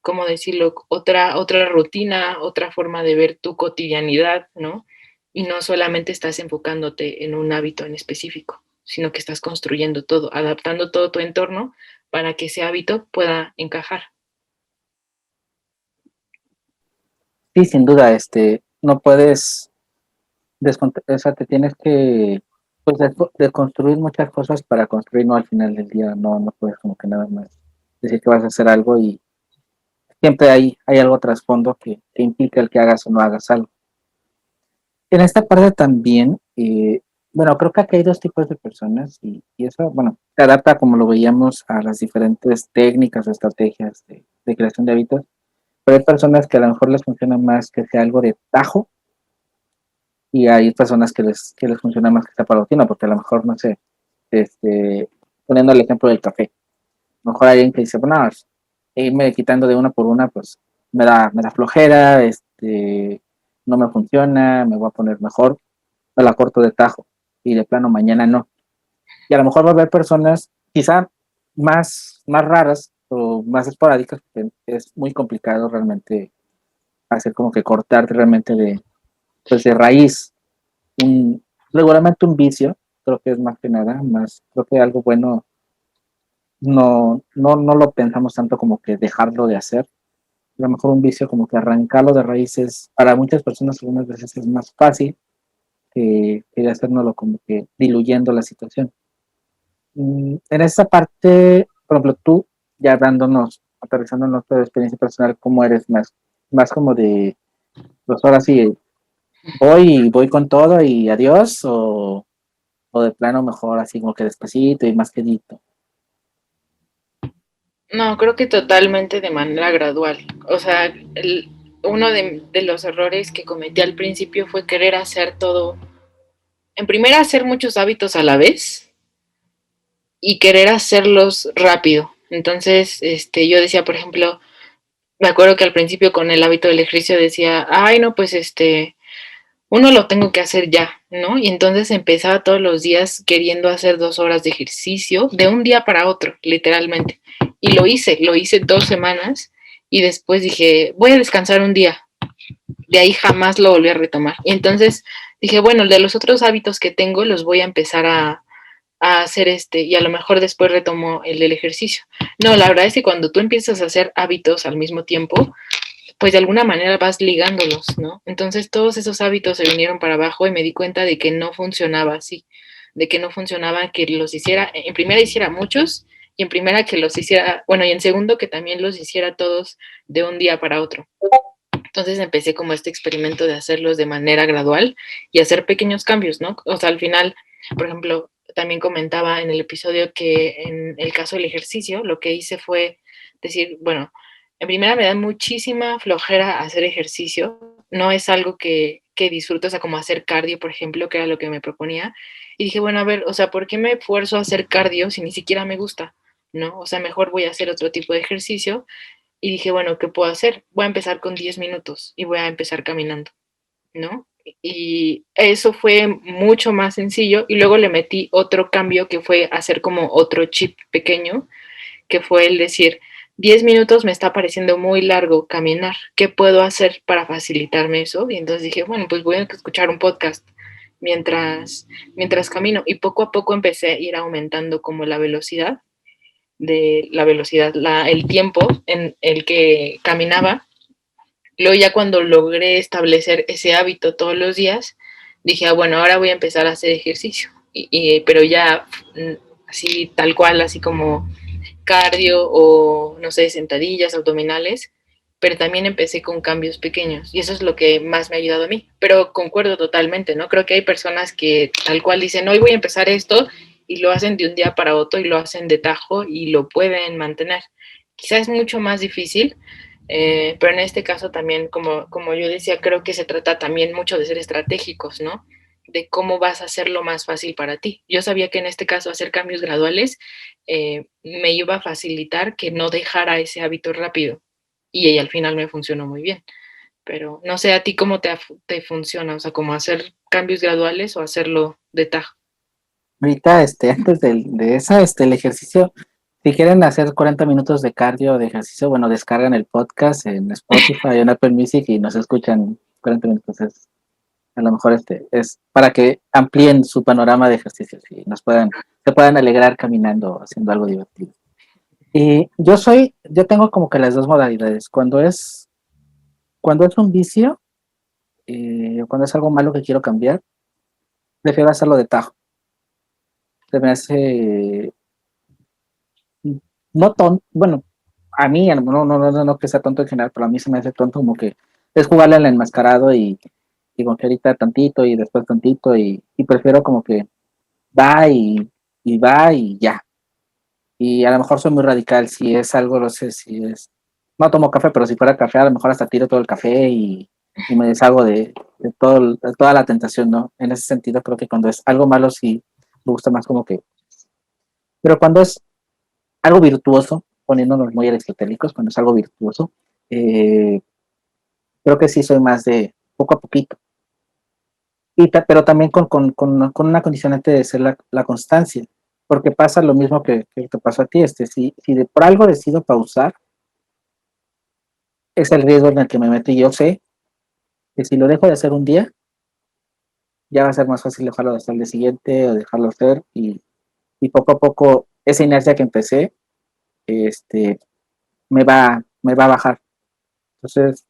¿cómo decirlo? Otra rutina, otra forma de ver tu cotidianidad, ¿no? Y no solamente estás enfocándote en un hábito en específico, sino que estás construyendo todo, adaptando todo tu entorno para que ese hábito pueda encajar. Sí, sin duda, no puedes o sea, te tienes que pues, desconstruir muchas cosas para construir, no al final del día, no puedes como que nada más decir que vas a hacer algo y siempre hay algo trasfondo que implica el que hagas o no hagas algo. En esta parte también, bueno, creo que aquí hay dos tipos de personas y eso, bueno, se adapta como lo veíamos a las diferentes técnicas o estrategias de creación de hábitos, pero hay personas que a lo mejor les funciona más que sea algo de tajo y hay personas que les funciona más que sea paulatina, porque a lo mejor, no sé, poniendo el ejemplo del café, a lo mejor hay alguien que dice, bueno, irme quitando de una por una, pues me da flojera, no me funciona, me voy a poner mejor, me la corto de tajo y de plano mañana no. Y a lo mejor va a haber personas quizá más raras o más esporádicas, porque es muy complicado realmente hacer como que cortar realmente pues de raíz regularmente un vicio. Creo que es más que nada, más creo que algo bueno no lo pensamos tanto como que dejarlo de hacer. A lo mejor un vicio como que arrancarlo de raíces, para muchas personas algunas veces es más fácil que hacérnoslo como que diluyendo la situación. En esa parte, por ejemplo, tú, ya dándonos, aterrizando en nuestra experiencia personal, ¿cómo eres más como de, pues ahora sí, voy con todo y adiós, o de plano mejor así como que despacito y más quedito? No, creo que totalmente de manera gradual. O sea, uno de los errores que cometí al principio fue querer hacer todo, en primera hacer muchos hábitos a la vez y querer hacerlos rápido. Entonces, yo decía, por ejemplo, me acuerdo que al principio con el hábito del ejercicio decía, ay, no, pues uno lo tengo que hacer ya, ¿no? Y entonces empezaba todos los días queriendo hacer 2 horas de ejercicio de un día para otro, literalmente. Y lo hice 2 semanas y después dije, voy a descansar un día. De ahí jamás lo volví a retomar. Y entonces dije, bueno, de los otros hábitos que tengo los voy a empezar a hacer y a lo mejor después retomo el del ejercicio. No, la verdad es que cuando tú empiezas a hacer hábitos al mismo tiempo, pues de alguna manera vas ligándolos, ¿no? Entonces todos esos hábitos se vinieron para abajo y me di cuenta de que no funcionaba así, de que no funcionaba que los hiciera, en primera hiciera muchos y en primera que los hiciera, bueno, y en segundo que también los hiciera todos de un día para otro. Entonces empecé como este experimento de hacerlos de manera gradual y hacer pequeños cambios, ¿no? O sea, al final, por ejemplo, también comentaba en el episodio que en el caso del ejercicio, lo que hice fue decir, bueno, en primera me da muchísima flojera hacer ejercicio, no es algo que disfruto, o sea, como hacer cardio, por ejemplo, que era lo que me proponía. Y dije, bueno, a ver, o sea, ¿por qué me esfuerzo a hacer cardio si ni siquiera me gusta? ¿No? O sea, mejor voy a hacer otro tipo de ejercicio y dije, bueno, ¿qué puedo hacer? Voy a empezar con 10 minutos y voy a empezar caminando, ¿no? Y eso fue mucho más sencillo y luego le metí otro cambio que fue hacer como otro chip pequeño, que fue el decir, 10 minutos me está pareciendo muy largo caminar, ¿qué puedo hacer para facilitarme eso? Y entonces dije, bueno, pues voy a escuchar un podcast mientras camino y poco a poco empecé a ir aumentando como la velocidad el tiempo en el que caminaba. Luego ya cuando logré establecer ese hábito todos los días, dije, bueno, ahora voy a empezar a hacer ejercicio. Pero ya así tal cual, así como cardio o, no sé, sentadillas, abdominales, pero también empecé con cambios pequeños y eso es lo que más me ha ayudado a mí. Pero concuerdo totalmente, ¿no? Creo que hay personas que tal cual dicen, hoy voy a empezar esto y lo hacen de un día para otro y lo hacen de tajo y lo pueden mantener. Quizás es mucho más difícil, pero en este caso también, como yo decía, creo que se trata también mucho de ser estratégicos, ¿no? De cómo vas a hacerlo más fácil para ti. Yo sabía que en este caso hacer cambios graduales me iba a facilitar que no dejara ese hábito rápido y al final me funcionó muy bien. Pero no sé a ti cómo te funciona, o sea, cómo hacer cambios graduales o hacerlo de tajo. Ahorita, antes de esa, el ejercicio, si quieren hacer 40 minutos de cardio de ejercicio, bueno, descargan el podcast en Spotify, en Apple Music y nos escuchan 40 minutos. A lo mejor es para que amplíen su panorama de ejercicios y se puedan alegrar caminando, haciendo algo divertido. Y yo tengo como que las dos modalidades. Cuando es un vicio, o cuando es algo malo que quiero cambiar, prefiero hacerlo de tajo. Se me hace no tonto, bueno, a mí, no que sea tonto en general, pero a mí se me hace tonto como que es jugarle al enmascarado y como que ahorita tantito y después tantito y prefiero como que va y va y ya. Y a lo mejor soy muy radical, si es algo, no sé, si es, no tomo café, pero si fuera café, a lo mejor hasta tiro todo el café y me deshago de toda la tentación, ¿no? En ese sentido, creo que cuando es algo malo, sí me gusta más como que, pero cuando es algo virtuoso, poniéndonos muy aristotélicos, cuando es algo virtuoso, eh, creo que sí soy más de poco a poquito. Pero también con una condicionante de ser la constancia, porque pasa lo mismo que te pasó a ti, si por algo decido pausar, es el riesgo en el que me meto y yo sé que si lo dejo de hacer un día, ya va a ser más fácil dejarlo hasta el día siguiente o dejarlo hacer y poco a poco esa inercia que empecé, este, me va a bajar. Entonces,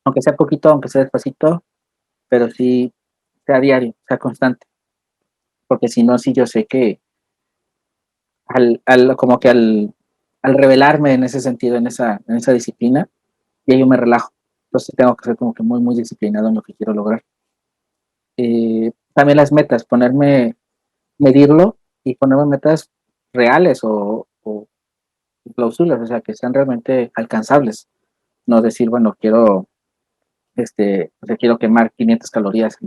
aunque sea poquito, aunque sea despacito, pero sí sea diario, sea constante, porque si no, sí yo sé que como que al revelarme en ese sentido, en esa disciplina, ya yo me relajo. Entonces tengo que ser como que muy, muy disciplinado en lo que quiero lograr. También las metas, medirlo y ponerme metas reales o plausibles, o sea, que sean realmente alcanzables. No decir, bueno, o sea, quiero quemar 500 calorías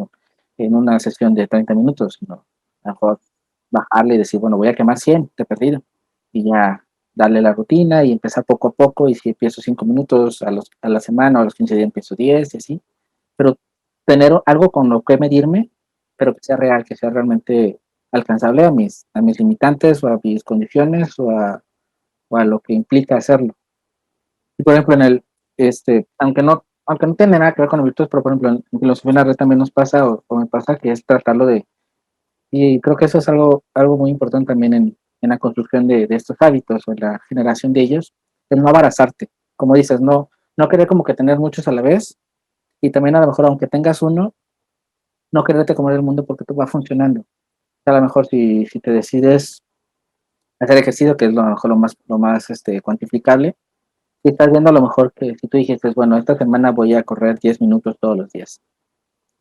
en una sesión de 30 minutos, sino a lo mejor bajarle y decir, bueno, voy a quemar 100 de perdido y ya darle la rutina y empezar poco a poco y si empiezo 5 minutos a la semana o a los 15 días empiezo 10 y así, pero tener algo con lo que medirme, pero que sea real, que sea realmente alcanzable a mis limitantes o a mis condiciones o a lo que implica hacerlo. Y por ejemplo, aunque no tiene nada que ver con el virtud, pero por ejemplo, en filosofía en la red también nos pasa o me pasa que es tratarlo y creo que eso es algo muy importante también en la construcción de estos hábitos o en la generación de ellos, el no abarazarte, como dices, no querer como que tener muchos a la vez y también a lo mejor aunque tengas uno, no quererte comer el mundo porque tú va funcionando. O sea, a lo mejor si te decides hacer ejercicio, que es lo mejor lo más cuantificable, y estás viendo a lo mejor que si tú dijiste, bueno, esta semana voy a correr 10 minutos todos los días.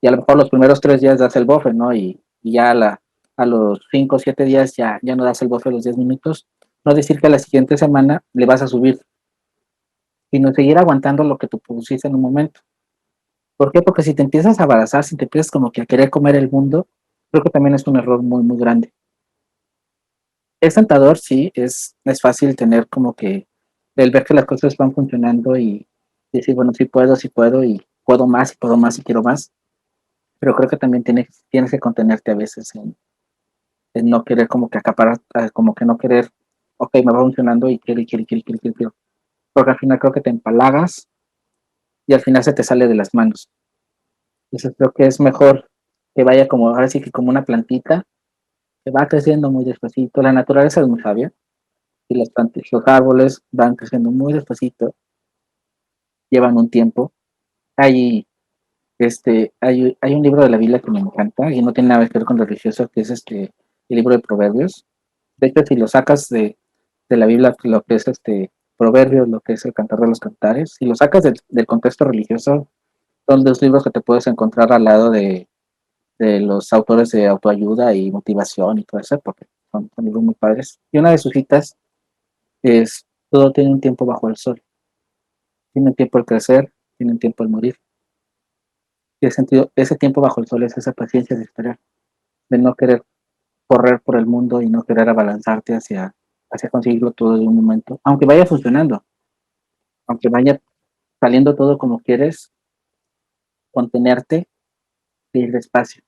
Y a lo mejor los primeros 3 días das el buffer, ¿no? Y ya a los 5 o 7 días ya no das el buffer los 10 minutos. No decir que a la siguiente semana le vas a subir, sino seguir aguantando lo que tú pusiste en un momento. ¿Por qué? Porque si te empiezas a abrazar, si te empiezas como que a querer comer el mundo, creo que también es un error muy, muy grande. Es tentador, sí, es fácil tener como que el ver que las cosas van funcionando y decir, bueno, sí puedo y puedo más y quiero más, pero creo que también tienes que contenerte a veces en no querer como que acaparar, como que no querer, ok, me va funcionando y quiero, porque al final creo que te empalagas y al final se te sale de las manos. Entonces creo que es mejor que vaya como, ahora sí que como una plantita, que va creciendo muy despacito. La naturaleza es muy sabia y las plantas, los árboles van creciendo muy despacito, llevan un tiempo. Hay, hay un libro de la Biblia que me encanta y no tiene nada que ver con religioso, que es el libro de Proverbios. De hecho, si lo sacas de la Biblia, lo que es Proverbios, lo que es el Cantar de los Cantares, si lo sacas del contexto religioso, son dos libros que te puedes encontrar al lado de los autores de autoayuda y motivación y todo eso, porque son libros muy padres. Y una de sus citas es, todo tiene un tiempo bajo el sol, tiene un tiempo el crecer, tiene un tiempo el morir. Y ese, sentido, ese tiempo bajo el sol es esa paciencia de esperar, de no querer correr por el mundo y no querer abalanzarte hacia conseguirlo todo de un momento, aunque vaya funcionando, aunque vaya saliendo todo como quieres, contenerte e ir despacio.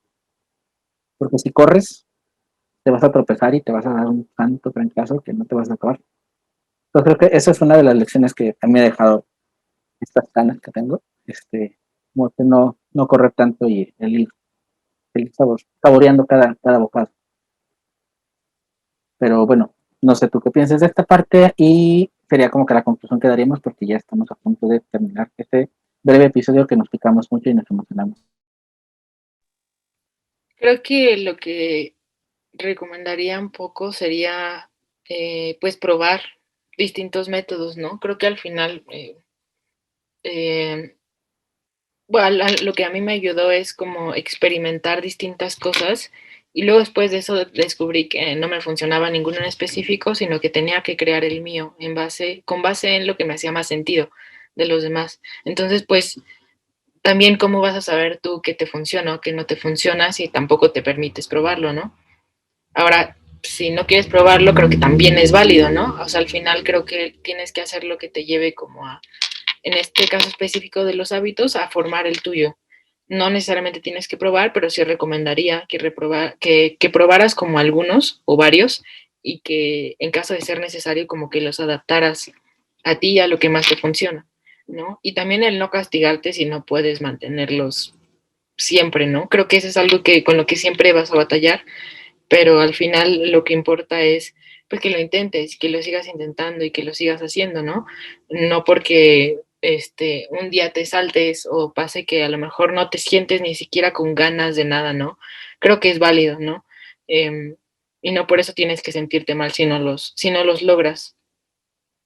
Porque si corres, te vas a tropezar y te vas a dar un tanto trancazo que no te vas a acabar. Entonces creo que esa es una de las lecciones que a mí me ha dejado estas ganas que tengo, como que no correr tanto y el ir saboreando cada bocado. Pero bueno, no sé tú qué piensas de esta parte y sería como que la conclusión que daríamos porque ya estamos a punto de terminar este breve episodio que nos picamos mucho y nos emocionamos. Creo que lo que recomendaría un poco sería, pues, probar distintos métodos, ¿no? Creo que al final, eh, bueno, lo que a mí me ayudó es como experimentar distintas cosas y luego después de eso descubrí que no me funcionaba ninguno en específico, sino que tenía que crear el mío con base en lo que me hacía más sentido de los demás. Entonces, pues también cómo vas a saber tú qué te funciona o qué no te funciona si tampoco te permites probarlo, ¿no? Ahora, si no quieres probarlo, creo que también es válido, ¿no? O sea, al final creo que tienes que hacer lo que te lleve como a, en este caso específico de los hábitos, a formar el tuyo. no necesariamente tienes que probar, pero sí recomendaría que probaras como algunos o varios y que en caso de ser necesario como que los adaptaras a ti y a lo que más te funciona, ¿no? Y también el no castigarte si no puedes mantenerlos siempre, ¿no? Creo que eso es algo que con lo que siempre vas a batallar, pero al final lo que importa es pues que lo intentes, que lo sigas intentando y que lo sigas haciendo, ¿no? No porque un día te saltes o pase que a lo mejor no te sientes ni siquiera con ganas de nada, ¿no? Creo que es válido, ¿no? Y no por eso tienes que sentirte mal si no los logras,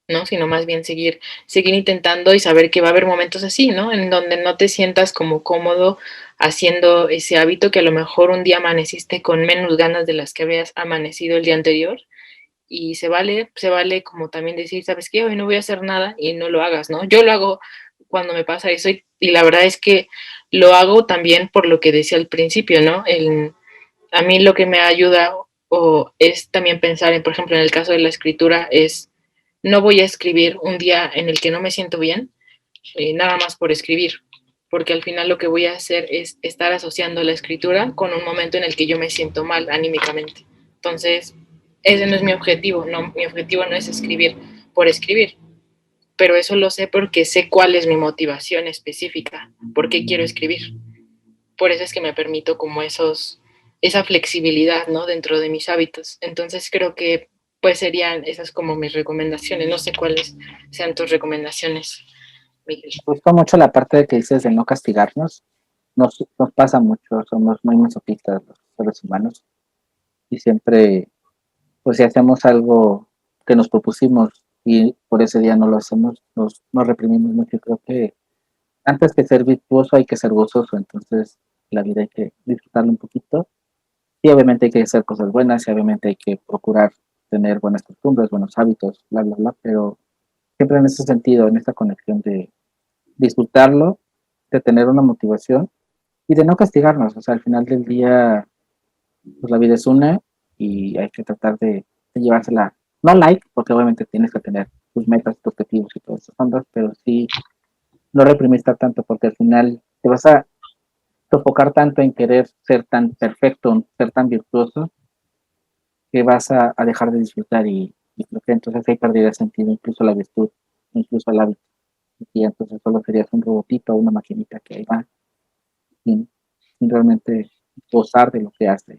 ¿no? Sino más bien seguir intentando y saber que va a haber momentos así, ¿no? En donde no te sientas como cómodo haciendo ese hábito que a lo mejor un día amaneciste con menos ganas de las que habías amanecido el día anterior y se vale como también decir, ¿sabes qué? Hoy no voy a hacer nada y no lo hagas, ¿no? Yo lo hago cuando me pasa eso y la verdad es que lo hago también por lo que decía al principio, ¿no? A mí lo que me ayuda o es también pensar en, por ejemplo, en el caso de la escritura, es no voy a escribir un día en el que no me siento bien, nada más por escribir, porque al final lo que voy a hacer es estar asociando la escritura con un momento en el que yo me siento mal anímicamente. Entonces, ese no es mi objetivo, no, mi objetivo no es escribir por escribir, pero eso lo sé porque sé cuál es mi motivación específica, por qué quiero escribir. Por eso es que me permito como esa flexibilidad, ¿no? Dentro de mis hábitos. Entonces creo que pues serían esas como mis recomendaciones. No sé cuáles sean tus recomendaciones, Miguel. Me gustó mucho la parte de que dices de no castigarnos. Nos pasa mucho, somos muy masoquistas los seres humanos y siempre, pues si hacemos algo que nos propusimos y por ese día no lo hacemos, nos reprimimos mucho. Y creo que antes que ser virtuoso hay que ser gozoso, entonces la vida hay que disfrutarla un poquito y obviamente hay que hacer cosas buenas y obviamente hay que procurar tener buenas costumbres, buenos hábitos, bla, bla, bla, pero siempre en ese sentido, en esta conexión de disfrutarlo, de tener una motivación y de no castigarnos. O sea, al final del día, pues la vida es una y hay que tratar de llevársela, no like, porque obviamente tienes que tener tus metas, tus objetivos y todas esas ondas, pero sí no reprimirte tanto, porque al final te vas a sofocar tanto en querer ser tan perfecto, ser tan virtuoso, que vas a dejar de disfrutar y creo que entonces hay pérdida de sentido, incluso la virtud, incluso el hábito. Y entonces solo serías un robotito o una maquinita que ahí va sin, sin realmente gozar de lo que hace.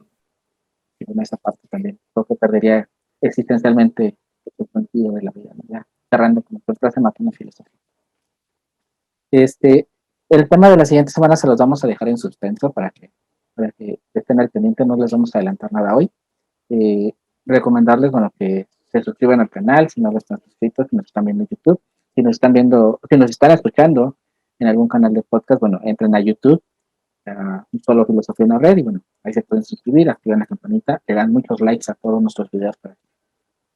Y en esa parte también creo que perdería existencialmente el sentido de la vida, ¿no? Ya cerrando como que frase mata una filosofía. Este, el tema de la siguiente semana se los vamos a dejar en suspenso para que estén al pendiente, no les vamos a adelantar nada hoy. Eh, recomendarles, bueno, que se suscriban al canal si no lo están suscritos, si nos están viendo en YouTube, si nos están viendo, si nos están escuchando en algún canal de podcast, bueno, entren a YouTube, solo filosofía en la red, y bueno, ahí se pueden suscribir, activan la campanita, le dan muchos likes a todos nuestros videos para que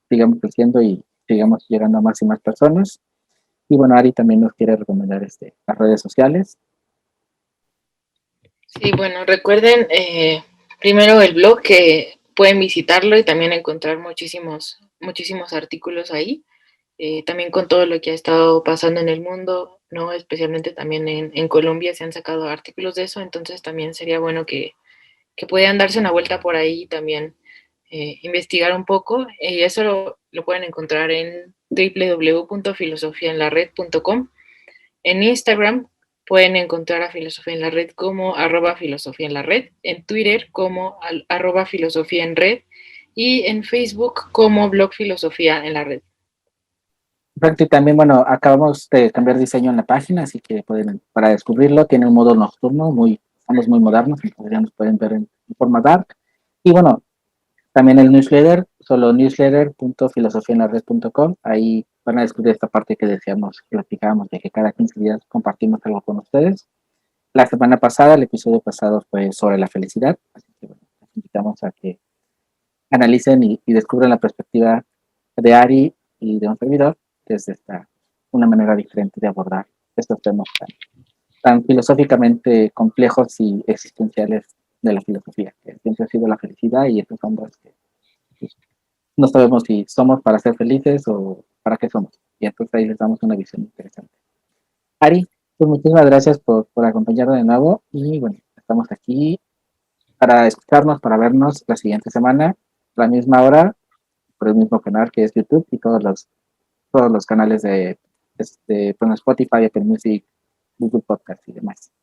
sigamos creciendo y sigamos llegando a más y más personas. Y bueno, Ari también nos quiere recomendar las redes sociales. Sí, bueno, recuerden primero el blog que pueden visitarlo y también encontrar muchísimos artículos ahí. También con todo lo que ha estado pasando en el mundo, ¿no? Especialmente también en Colombia se han sacado artículos de eso, entonces también sería bueno que puedan darse una vuelta por ahí y también investigar un poco. Y eso lo pueden encontrar en www.filosofiaenlared.com. En Instagram pueden encontrar a Filosofía en la Red como @filosofía en la red, en Twitter como @filosofía en red y en Facebook como blog Filosofía en la Red. Y también, bueno, acabamos de cambiar diseño en la página, así que pueden, para descubrirlo, tiene un modo nocturno, estamos muy modernos, entonces ya nos pueden ver en forma dark. Y bueno, también el newsletter, solo newsletter.filosofiaenlared.com, ahí van a descubrir esta parte que decíamos, que platicábamos, de que cada 15 días compartimos algo con ustedes. La semana pasada, el episodio pasado fue sobre la felicidad, así que bueno, les invitamos a que analicen y descubran la perspectiva de Ari y de un servidor desde una manera diferente de abordar estos temas tan filosóficamente complejos y existenciales de la filosofía, que siempre ha sido la felicidad y estos hombres que pues, no sabemos si somos para ser felices o para qué somos. Y entonces ahí les damos una visión interesante. Ari, Pues muchísimas gracias por acompañarnos de nuevo y bueno, estamos aquí para escucharnos, para vernos la siguiente semana, a la misma hora, por el mismo canal que es YouTube y todos los canales de bueno, Spotify, Apple Music, Google Podcast y demás.